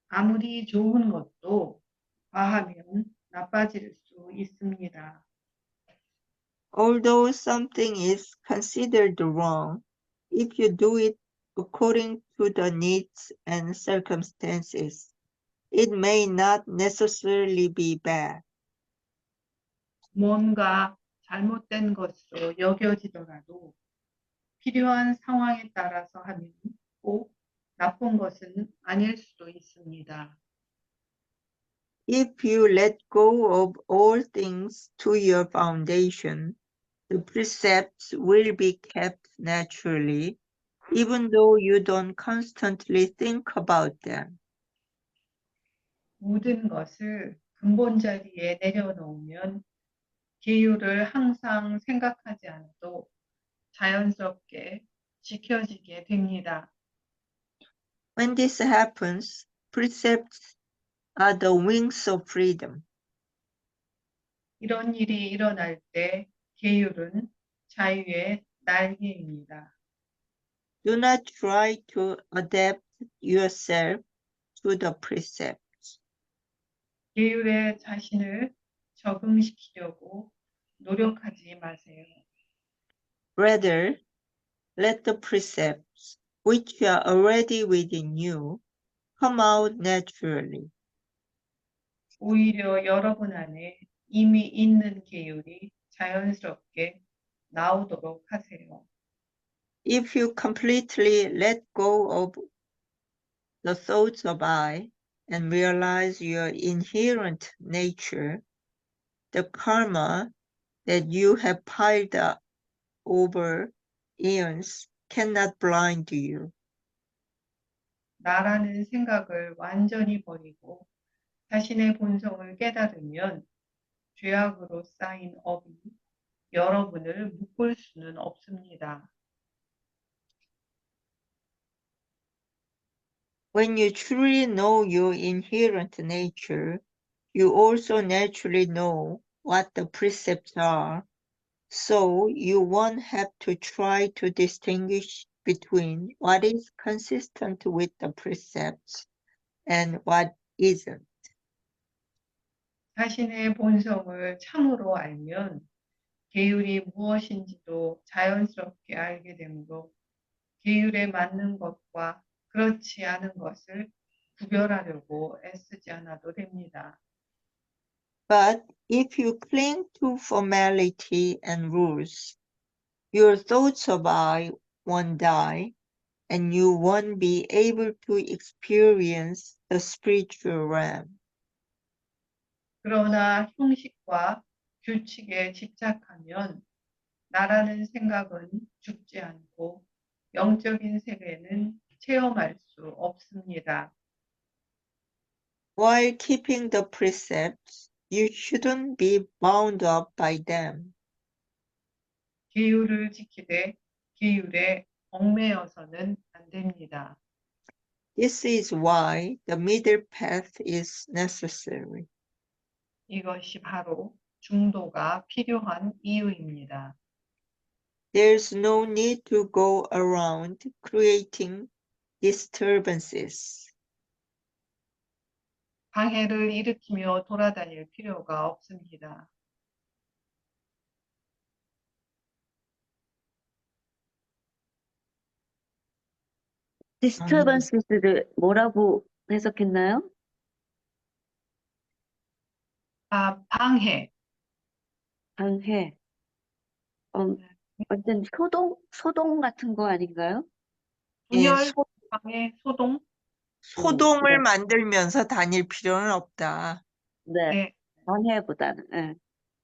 아무리 좋은 것도 과하면 나빠질 수 있습니다. Although something is considered wrong, if you do it according to the needs and circumstances, it may not necessarily be bad. 뭔가 잘못된 것으로 여겨지더라도 필요한 상황에 따라서 하면 꼭 나쁜 것은 아닐 수도 있습니다. If you let go of all things to your foundation, the precepts will be kept naturally, even though you don't constantly think about them. 모든 것을 근본 자리에 내려놓으면 계율을 항상 생각하지 않아도 자연스럽게 지켜지게 됩니다. When this happens, precepts are the wings of freedom. 이런 일이 일어날 때 계율은 자유의 날개입니다. Do not try to adapt yourself to the precepts. 계율에 자신을 적응시키려고 노력하지 마세요. Rather, let the precepts, which are already within you, come out naturally. 오히려 여러분 안에 이미 있는 계율이 자연스럽게 나오도록 하세요. If you completely let go of the thoughts of I and realize your inherent nature, the karma that you have piled up over eons cannot blind you. 나라는 생각을 완전히 버리고 자신의 본성을 깨달으면 죄악으로 쌓인 업이 여러분을 묶을 수는 없습니다. When you truly know your inherent nature, you also naturally know what the precepts are, so you won't have to try to distinguish between what is consistent with the precepts and what isn't. 자신의 본성을 참으로 알면 계율이 무엇인지도 자연스럽게 알게 되므로 계율에 맞는 것과 그렇지 않은 것을 구별하려고 애쓰지 않아도 됩니다. But if you cling to formality and rules, your thoughts of I won't die, and you won't be able to experience the spiritual realm. 그러나 형식과 규칙에 집착하면 나라는 생각은 죽지 않고 영적인 세계는 체험할 수 없습니다. While keeping the precepts, you shouldn't be bound up by them. 계율을 지키되 계율에 얽매여서는 안 됩니다. This is why the middle path is necessary. 이것이 바로 중도가 필요한 이유입니다. There's no need to go around creating disturbances. 방해를 일으키며 돌아다닐 필요가 없습니다. disturbances를 뭐라고 해석했나요? 아, 방해. 방해. 완전 소동 같은 거 아닌가요? 예, 분열, 방해, 소동. 소동을 네, 만들면서 다닐 필요는 없다. 네. 네, 방해보다는,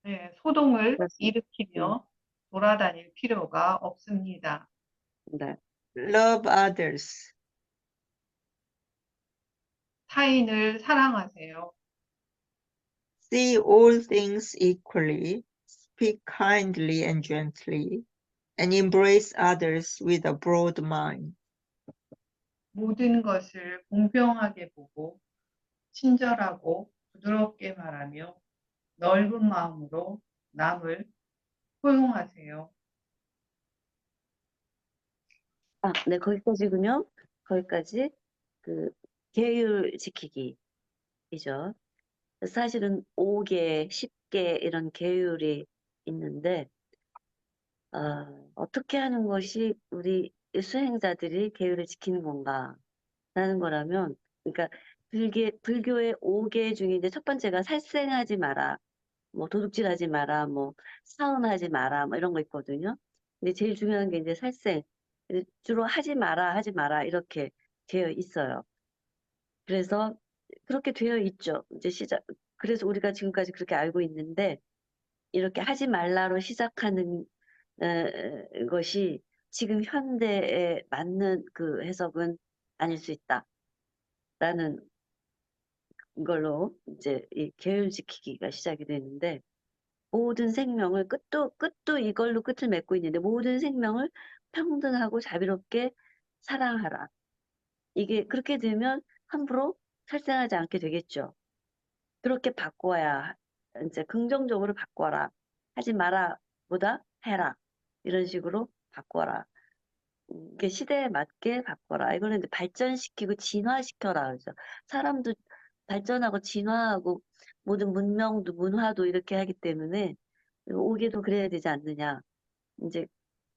네, 소동을 그렇습니다. 일으키며 돌아다닐 필요가 없습니다. 네. Love others. 타인을 사랑하세요. See all things equally. Speak kindly and gently. And embrace others with a broad mind. 모든 것을 공평하게 보고 친절하고 부드럽게 말하며 넓은 마음으로 남을 포용하세요. 아, 네, 거기까지군요. 거기까지. 그, 계율 지키기이죠. 사실은 5개, 10개 이런 계율이 있는데, 어떻게 하는 것이 우리 수행자들이 계율을 지키는 건가? 라는 거라면, 그러니까 불교의 5개 중에 이제 첫 번째가 살생하지 마라, 뭐 도둑질하지 마라, 뭐 사음하지 마라, 뭐 이런 거 있거든요. 근데 제일 중요한 게 이제 살생. 근데 주로 하지 마라 이렇게 되어 있어요. 그래서 그렇게 되어 있죠. 이제 그래서 우리가 지금까지 그렇게 알고 있는데 이렇게 하지 말라로 시작하는 것이 지금 현대에 맞는 그 해석은 아닐 수 있다라는 걸로 이제 이 계율 지키기가 시작이 되는데 모든 생명을 끝도 이걸로 끝을 맺고 있는데 모든 생명을 평등하고 자비롭게 사랑하라. 이게 그렇게 되면 함부로 살생하지 않게 되겠죠. 그렇게 바꿔야 이제 긍정적으로 바꿔라. 하지 마라 보다 해라. 이런 식으로 바꿔라. 이게 시대에 맞게 바꿔라. 이거는 이제 발전시키고 진화시켜라. 그죠. 사람도 발전하고 진화하고 모든 문명도 문화도 이렇게 하기 때문에 오게도 그래야 되지 않느냐. 이제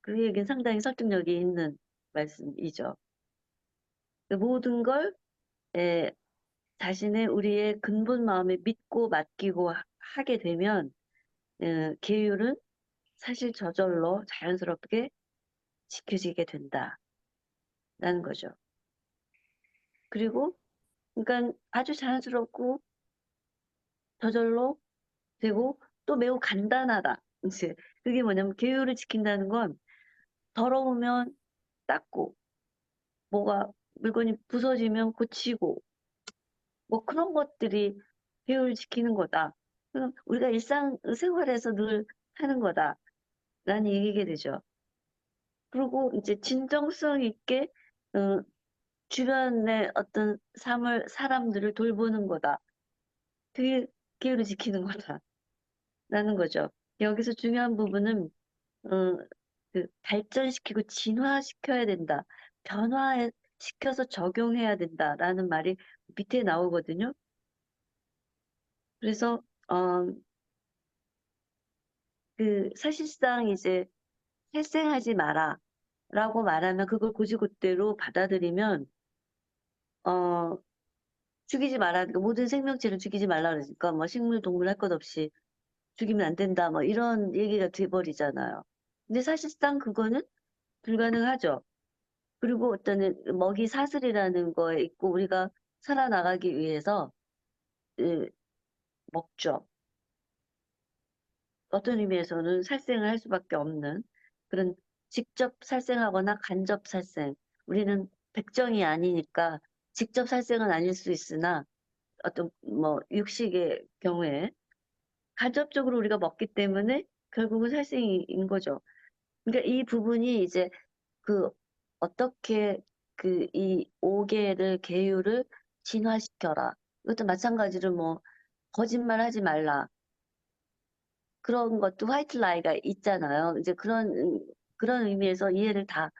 그 얘기는 상당히 설득력이 있는 말씀이죠. 그 모든 걸 자신의 우리의 근본 마음에 믿고 맡기고 하게 되면 계율은 사실 저절로 자연스럽게 지켜지게 된다라는 거죠. 그리고 그러니까 아주 자연스럽고 저절로 되고 또 매우 간단하다. 이제 그게 뭐냐면 계율을 지킨다는 건 더러우면 닦고 뭐가 물건이 부서지면 고치고 뭐 그런 것들이 계율을 지키는 거다. 그럼 우리가 일상생활에서 늘 하는 거다라는 얘기게 되죠. 그리고 이제 진정성 있게 어, 주변의 어떤 사람들을 돌보는 거다. 그게 계율을 지키는 거다라는 거죠. 여기서 중요한 부분은 어, 그 발전시키고 진화시켜야 된다. 변화시켜서 적용해야 된다라는 말이 밑에 나오거든요. 그래서 그 사실상 이제 살생하지 마라 라고 말하면 그걸 곧이곧대로 받아들이면 어 죽이지 마라. 그러니까 모든 생명체를 죽이지 말라 그러니까 뭐 식물 동물 할 것 없이 죽이면 안 된다 뭐 이런 얘기가 돼버리잖아요. 근데 사실상 그거는 불가능하죠. 그리고 어떤 먹이 사슬이라는 거에 있고 우리가 살아나가기 위해서 예, 먹죠. 어떤 의미에서는 살생을 할 수밖에 없는 그런 직접 살생하거나 간접 살생. 우리는 백정이 아니니까 직접 살생은 아닐 수 있으나 어떤 뭐 육식의 경우에 간접적으로 우리가 먹기 때문에 결국은 살생인 거죠. 그러니까 이 부분이 이제 그 어떻게 그 이 5개를 계율을 진화시켜라. 이것도 마찬가지로 뭐 거짓말 하지 말라. 그런 것도 화이트 라이가 있잖아요. 이제 그런 의미에서 이해를 다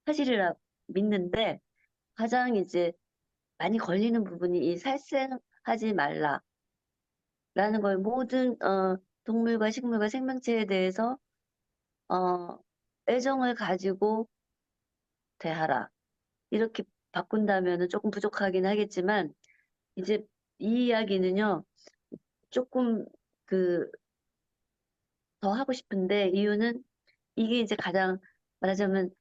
사실이라 믿는데 가장 이제 많이 걸리는 부분이 이 살생하지 말라라는 걸 모든 동물과 식물과 생명체에 대해서 어, 애정을 가지고 대하라. 이렇게 바꾼다면은 조금 부족하긴 하겠지만 이제 이 이야기는요. 조금 그 더 하고 싶은데 이유는 이게 이제 가장 말하자면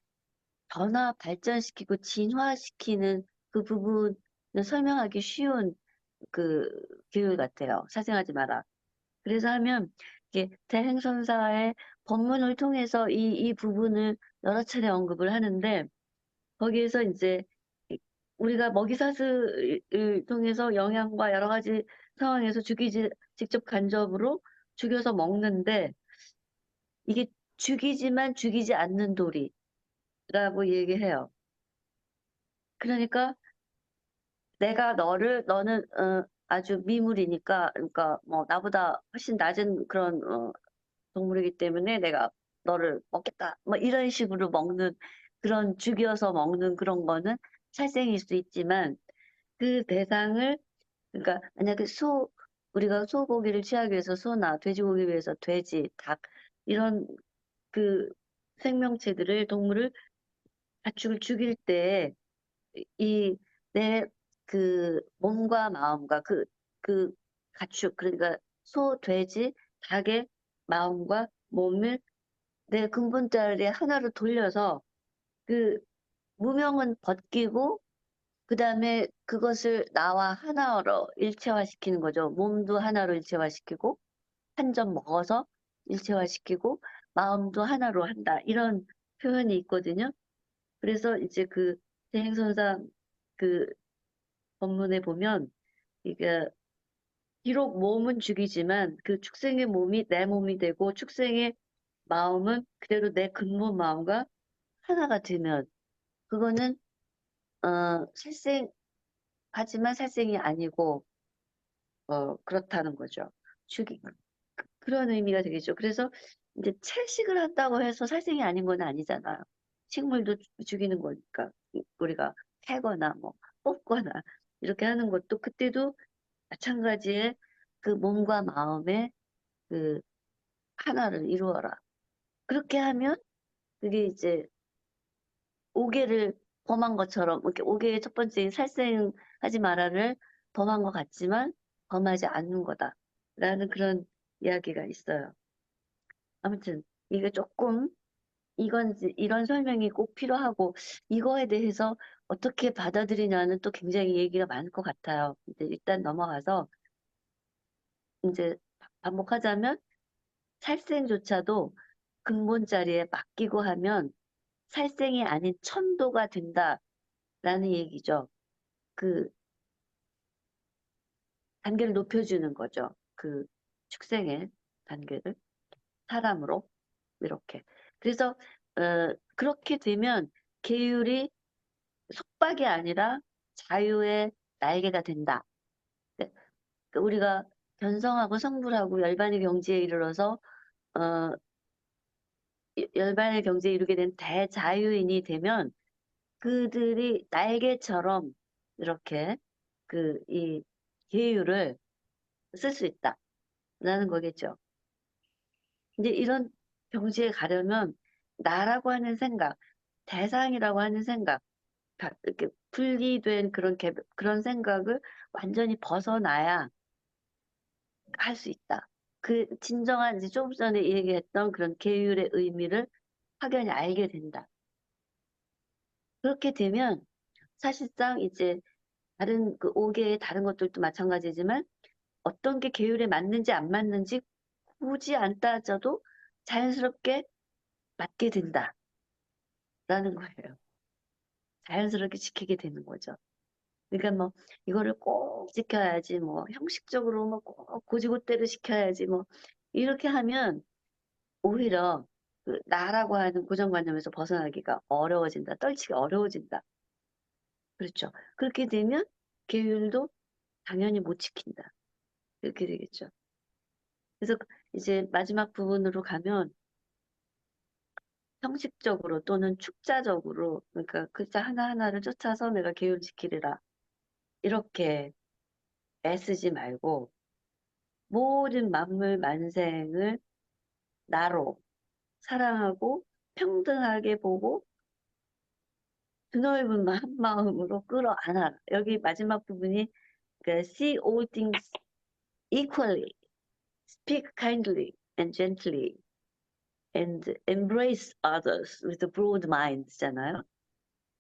변화 발전시키고 진화시키는 그 부분을 설명하기 쉬운 그 교육 같아요. 사생하지 마라. 그래서 하면 이게 대행선사의 법문을 통해서 이 부분을 여러 차례 언급을 하는데 거기에서 이제 우리가 먹이사슬을 통해서 영양과 여러 가지 상황에서 직접 간접으로 죽여서 먹는데 이게 죽이지만 죽이지 않는 도리라고 얘기해요. 그러니까 내가 너는 아주 미물이니까 그러니까 뭐 나보다 훨씬 낮은 그런 동물이기 때문에 내가 너를 먹겠다. 뭐 이런 식으로 먹는 그런 죽여서 먹는 그런 거는 살생일 수 있지만 그 대상을 그러니까 만약에 우리가 소고기를 취하기 위해서 소나 돼지고기 위해서 돼지, 닭 이런 그 생명체들을 동물을 가축을 죽일 때 이 내 그 몸과 마음과 그 가축 그러니까 소, 돼지, 닭의 마음과 몸을 내 근본자리에 하나로 돌려서 그 무명은 벗기고 그다음에 그것을 나와 하나로 일체화시키는 거죠. 몸도 하나로 일체화시키고 한 점 먹어서 일체화시키고 마음도 하나로 한다. 이런 표현이 있거든요. 그래서 이제 그 대행선상 그 본문에 보면 이게 비록 몸은 죽이지만 그 축생의 몸이 내 몸이 되고 축생의 마음은 그대로 내 근본 마음과 하나가 되면 그거는 살생하지만 살생이 아니고 그렇다는 거죠. 그런 의미가 되겠죠. 그래서 이제 채식을 한다고 해서 살생이 아닌 건 아니잖아요. 식물도 죽이는 거니까 우리가 캐거나 뭐 뽑거나 이렇게 하는 것도 그때도 마찬가지의 그 몸과 마음의 그 하나를 이루어라. 그렇게 하면 그게 이제 오계를 범한 것처럼 이렇게 오계의 첫 번째인 살생하지 마라를 범한 것 같지만 범하지 않는 거다라는 그런 이야기가 있어요. 아무튼 이게 조금 이런 설명이 꼭 필요하고 이거에 대해서 어떻게 받아들이냐는 또 굉장히 얘기가 많을 것 같아요. 이제 일단 넘어가서 이제 반복하자면 살생조차도 근본 자리에 맡기고 하면 살생이 아닌 천도가 된다라는 얘기죠. 그 단계를 높여주는 거죠. 그 축생의 단계를 사람으로 이렇게. 그래서 그렇게 되면 계율이 속박이 아니라 자유의 날개가 된다. 네, 그 우리가 견성하고 성불하고 열반의 경지에 이르러서 어, 열반의 경지에 이르게 된 대자유인이 되면 그들이 날개처럼 이렇게 이 계율을 쓸 수 있다라는 거겠죠. 이제 이런 경지에 가려면 나라고 하는 생각, 대상이라고 하는 생각, 이렇게 분리된 그런 생각을 완전히 벗어나야 할 수 있다. 그 진정한 이제 조금 전에 얘기했던 그런 계율의 의미를 확연히 알게 된다. 그렇게 되면 사실상 이제 다른 그 5개의 다른 것들도 마찬가지지만 어떤 게 계율에 맞는지 안 맞는지 굳이 안 따져도 자연스럽게 맞게 된다라는 거예요. 자연스럽게 지키게 되는 거죠. 그러니까 뭐 이거를 꼭 지켜야지 뭐 형식적으로 뭐 꼭 고지고대로 지켜야지 뭐 이렇게 하면 오히려 그 나라고 하는 고정관념에서 벗어나기가 어려워진다. 떨치기 어려워진다. 그렇죠. 그렇게 되면 계율도 당연히 못 지킨다. 이렇게 되겠죠. 그래서 이제 마지막 부분으로 가면 형식적으로 또는 축자적으로 그러니까 글자 하나하나를 쫓아서 내가 계율 지키리라. 이렇게 애쓰지 말고 모든 만물 만생을 나로 사랑하고 평등하게 보고 드넓은 한 마음으로 끌어안아라. 여기 마지막 부분이 그 see all things equally, speak kindly and gently, and embrace others with a broad mind잖아요.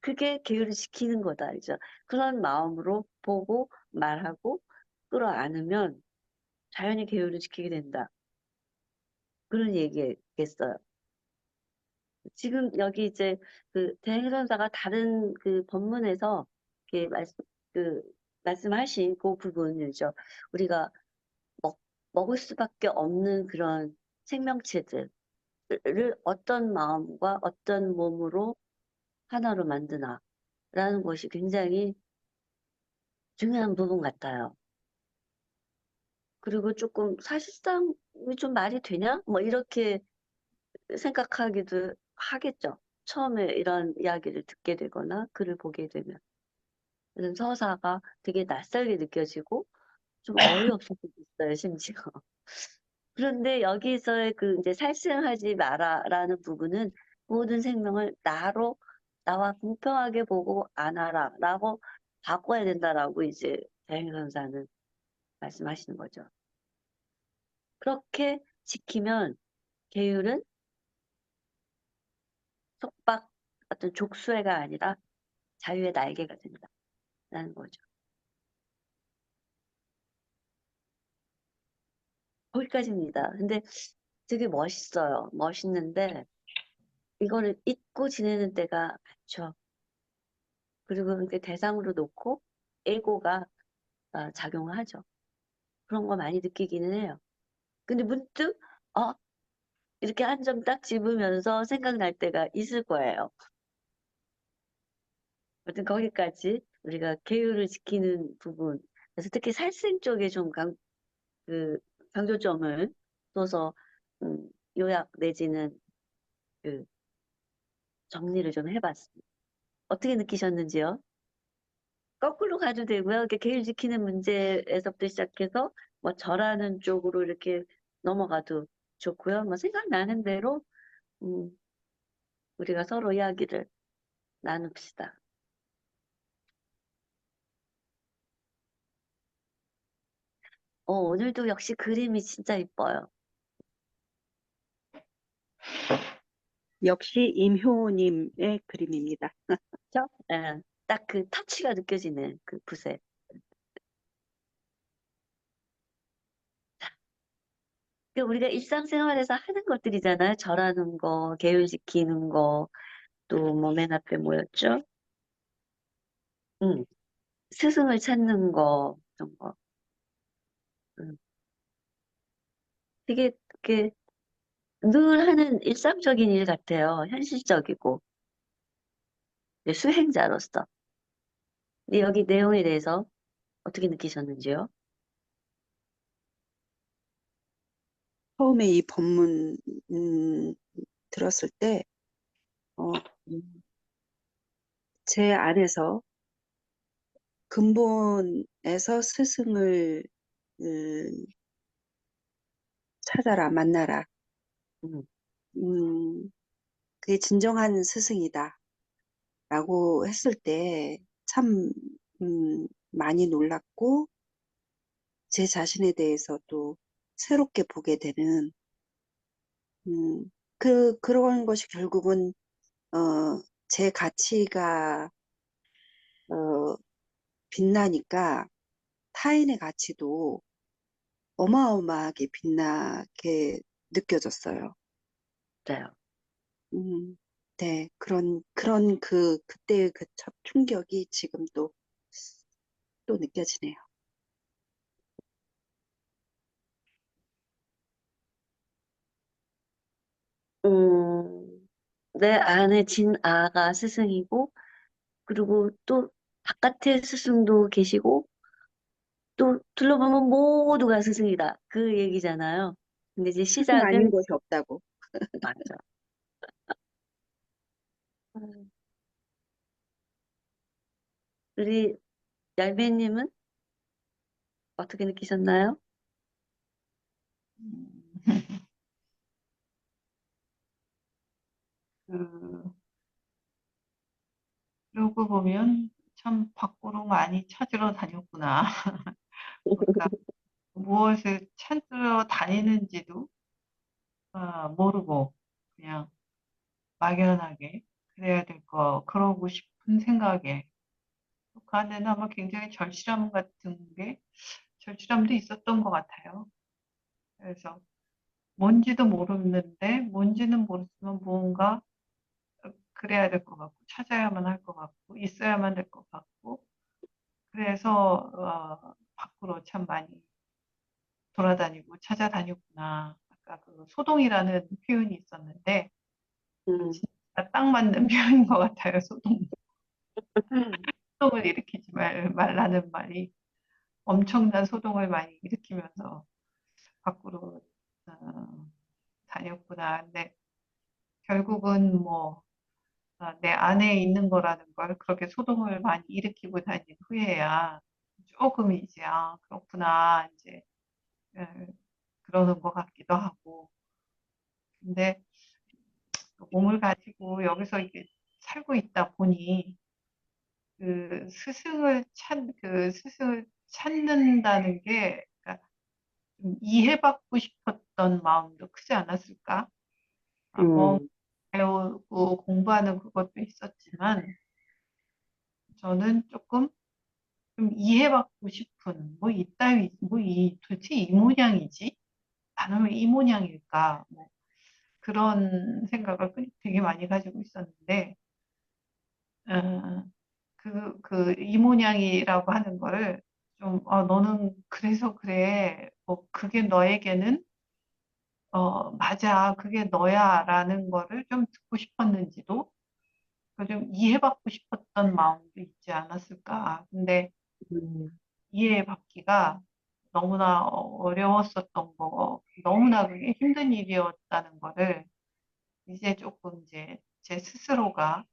그게 계율을 지키는 거다, 알죠? 그런 마음으로 보고 말하고 끌어안으면 자연히 계율을 지키게 된다. 그런 얘기겠어요. 지금 여기 이제 그 대행선사가 다른 그 본문에서 이렇게 그 말씀하신 그 부분이죠. 우리가 먹을 수밖에 없는 그런 생명체들을 어떤 마음과 어떤 몸으로 하나로 만드나라는 것이 굉장히 중요한 부분 같아요. 그리고 조금 사실상 좀 말이 되냐? 뭐 이렇게 생각하기도 하겠죠. 처음에 이런 이야기를 듣게 되거나 글을 보게 되면. 그래서 서사가 되게 낯설게 느껴지고 좀 어이없을 수도 있어요, 심지어. 그런데 여기서의 그 이제 살생하지 마라라는 부분은 모든 생명을 나와 공평하게 보고 안아라라고 바꿔야 된다라고 이제 대행선사는 말씀하시는 거죠. 그렇게 지키면 계율은 속박 어떤 족쇄가 아니라 자유의 날개가 된다라는 거죠. 거기까지입니다. 근데 되게 멋있어요. 멋있는데 이거를 잊고 지내는 때가 많죠. 그리고 이렇게 대상으로 놓고 에고가 작용을 하죠. 그런 거 많이 느끼기는 해요. 근데 문득 이렇게 한 점 딱 집으면서 생각날 때가 있을 거예요. 아무튼 거기까지 우리가 계율을 지키는 부분, 그래서 특히 살생 쪽에 좀 그 강조점을 둬서 요약 내지는 그 정리를 좀 해봤습니다. 어떻게 느끼셨는지요? 거꾸로 가도 되고요. 이렇게 계율 지키는 문제에서부터 시작해서 뭐 절하는 쪽으로 이렇게 넘어가도 좋고요. 뭐 생각나는 대로 음, 우리가 서로 이야기를 나눕시다. 오늘도 역시 그림이 진짜 이뻐요. 역시 임효님의 그림입니다. 그렇죠? 예, 딱 그 터치가 느껴지는 그 붓에. 그 우리가 일상생활에서 하는 것들이잖아요. 절하는 거, 계율 지키는 거, 또 뭐 맨 앞에 뭐였죠? 음, 스승을 찾는 거, 이런 거. 음, 되게 늘 하는 일상적인 일 같아요. 현실적이고. 네, 수행자로서. 근데 여기 내용에 대해서 어떻게 느끼셨는지요? 처음에 이 본문 들었을 때 어, 제 안에서 근본에서 스승을 음, 찾아라, 만나라. 음, 음, 그게 진정한 스승이다. 라고 했을 때 참 많이 놀랐고 제 자신에 대해서도 새롭게 보게 되는 그런 것이 결국은 제 가치가 어, 빛나니까 타인의 가치도 어마어마하게 빛나게 느껴졌어요. 그래요. 음, 네, 그런 그때의 그 첫 충격이 지금 또 느껴지네요. 내 안에 진아가 스승이고, 그리고 또 바깥에 스승도 계시고, 또 둘러보면 모두가 스승이다. 그 얘기잖아요. 근데 이제 스승 아닌 시작은 것이 없다고. 맞죠. 음, 우리 열매님은 어떻게 느끼셨나요? 그, 그러고 보면 참 밖으로 많이 찾으러 다녔구나. 그러니까 무엇을 찾으러 다니는지도 모르고 그냥 막연하게 그래야 될 거, 그러고 싶은 생각에 그 안에는 아마 굉장히 절실함 같은 게, 절실함도 있었던 것 같아요. 그래서 뭔지도 모르는데, 뭔지는 모르지만 무언가 그래야 될 것 같고, 찾아야만 할 것 같고, 있어야만 될 것 같고, 그래서 밖으로 참 많이 돌아다니고 찾아다녔구나. 아까 그 소동이라는 표현이 있었는데, 음, 진짜 딱 맞는 표현인 것 같아요. 소동. 소동을 일으키지 말라는 말이 엄청난 소동을 많이 일으키면서 밖으로 다녔구나. 근데 결국은 뭐 내 안에 있는 거라는 걸 그렇게 소동을 많이 일으키고 다닌 후에야 조금 이제 그렇구나 이제 에, 그러는 것 같기도 하고. 근데 그 몸을 가지고 여기서 이게 살고 있다 보니 그 스승을 찾는다는 게 그러니까 좀 이해받고 싶었던 마음도 크지 않았을까? 뭐 음, 배우고 공부하는 그것도 있었지만 저는 조금 좀 이해받고 싶은 뭐 이따위 뭐 이 도대체 이 모양이지? 나는 왜 이 모양일까? 뭐 그런 생각을 되게 많이 가지고 있었는데 어, 이 모양이라고 하는 거를 좀 너는 그래서 그래 뭐 그게 너에게는 맞아 그게 너야라는 거를 좀 듣고 싶었는지도 좀 이해받고 싶었던 마음도 있지 않았을까. 근데 음, 이해받기가 너무나 어려웠었던 거, 너무나 그게 힘든 일이었다는 거를 이제 조금 이제 제 스스로가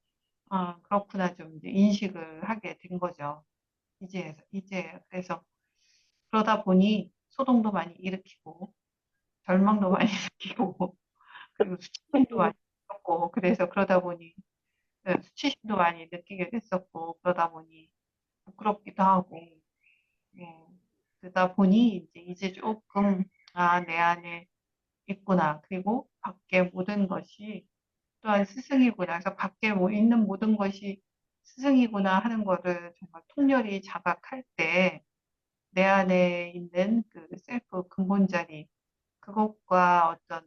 그렇구나 좀 이제 인식을 하게 된 거죠. 이제 그래서 그러다 보니 소동도 많이 일으키고 절망도 많이 일으키고 그리고 수치심도 많이 있었고 그래서 그러다 보니 수치심도 많이 느끼게 됐었고 그러다 보니 부끄럽기도 하고 예, 그러다 보니 이제 조금 내 안에 있구나. 그리고 밖에 모든 것이 또한 스승이구나. 그래서 밖에 뭐 있는 모든 것이 스승이구나 하는 거를 정말 통렬히 자각할 때 내 안에 있는 그 셀프 근본 자리 그것과 어떤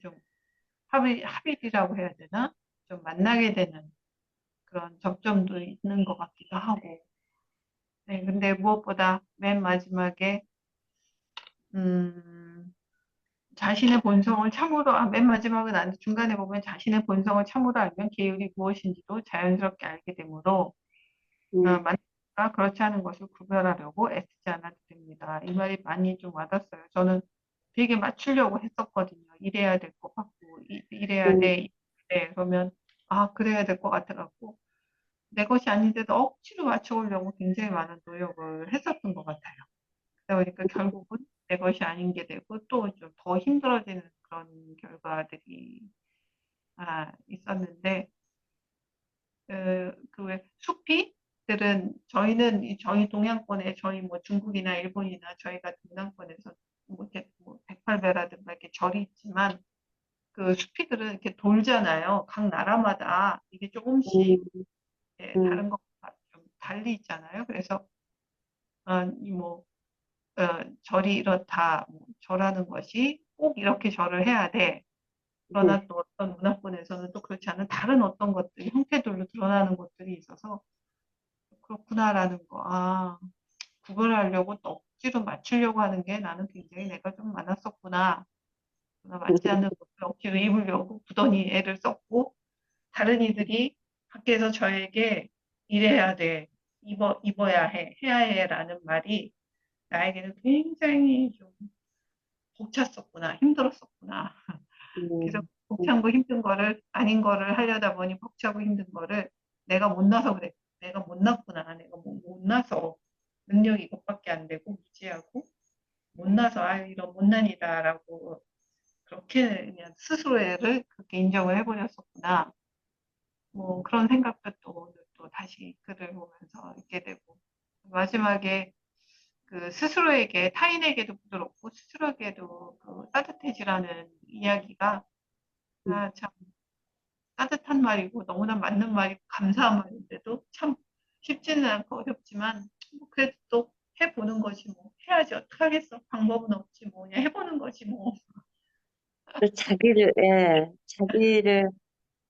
좀 합일이라고 해야 되나? 좀 만나게 되는 그런 접점도 있는 것 같기도 하고. 네, 근데 무엇보다 맨 마지막에 음, 자신의 본성을 참으로, 맨 마지막은 안 중간에 보면 자신의 본성을 참으로 알면 계율이 무엇인지도 자연스럽게 알게 되므로, 음, 만나가 그렇지 않은 것을 구별하려고 애쓰지 않아도 됩니다. 이 말이 많이 좀 와닿았어요. 저는 되게 맞추려고 했었거든요. 이래야 될 것 같고, 이래야 음, 돼, 그러면, 그래야 될 것 같아갖고, 내 것이 아닌데도 억지로 맞춰오려고 굉장히 많은 노력을 했었던 것 같아요. 그러다 보니까 결국은 내 것이 아닌 게 되고 또 좀 더 힘들어지는 그런 결과들이 있었는데 그왜 숲이들은 저희 동양권에 저희 뭐 중국이나 일본이나 저희가 동양권에서 뭐 이렇게 뭐 백팔배라든가 이렇게 절이 있지만 그 숲이들은 이렇게 돌잖아요. 각 나라마다 이게 조금씩 음, 다른 음, 것과 좀 달리 있잖아요. 그래서 이뭐 절이 이렇다, 뭐 절하는 것이 꼭 이렇게 절을 해야 돼. 음, 그러나 또 어떤 문화권에서는 또 그렇지 않은 다른 어떤 것들이 형태들로 드러나는 것들이 있어서 그렇구나라는 거. 구별하려고 또 억지로 맞추려고 하는 게 나는 굉장히 내가 좀 많았었구나. 그러나 맞지 않는 것을 억지로 입으려고 부더니 애를 썼고 다른 이들이 밖에서 저에게 이래야 돼. 입어야 해. 해야 해라는 말이 나에게는 굉장히 좀 벅찼었구나, 힘들었었구나. 그래서 음, 벅찬 거 힘든 거를 아닌 거를 하려다 보니 벅차고 힘든 거를 내가 못나서 그래. 내가 못났구나. 내가 못나서 능력이 이것밖에 안 되고 무지하고 못나서 이런 못난이다라고 그렇게 그냥 스스로를 그렇게 인정을 해버렸었구나. 뭐 그런 생각도 또 오늘 또 다시 글을 보면서 있게 되고 마지막에 그 스스로에게, 타인에게도 부드럽고 스스로에게도 그 따뜻해지라는 이야기가 참 따뜻한 말이고 너무나 맞는 말이고 감사한 말인데도 참 쉽지는 않고 어렵지만 뭐 그래도 또 해보는 거지 뭐. 해야지 어떡하겠어. 방법은 없지 뭐. 그냥 해보는 거지 뭐. 자기를,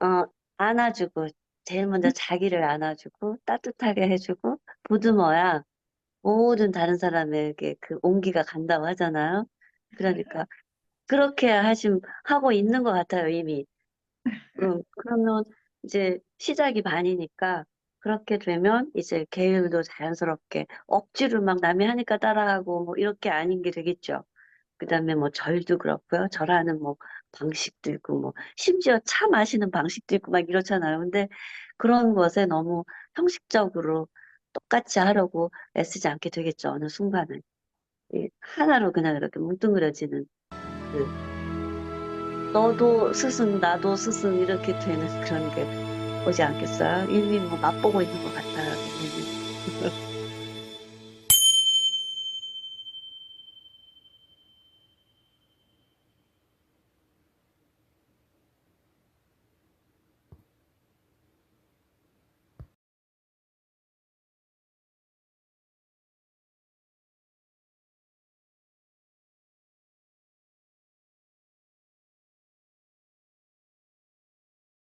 어, 안아주고, 제일 먼저 자기를 안아주고, 따뜻하게 해주고, 보듬어야 모든 다른 사람에게 그 온기가 간다고 하잖아요. 그러니까, 그렇게 하고 있는 것 같아요, 이미. 그러면 이제 시작이 반이니까, 그렇게 되면 이제 계율도 자연스럽게 억지로 막 남이 하니까 따라하고 뭐 이렇게 아닌 게 되겠죠. 그다음에 뭐 절도 그렇고요. 절하는 뭐 방식도 있고 뭐 심지어 차 마시는 방식도 있고 막 이렇잖아요. 근데 그런 것에 너무 형식적으로 똑같이 하려고 애쓰지 않게 되겠죠. 어느 순간은. 하나로 그냥 이렇게 뭉뚱그려지는 그 너도 스승 나도 스승 이렇게 되는 그런 게 오지 않겠어요? 이미 뭐 맛보고 있는 것 같아요. 이미.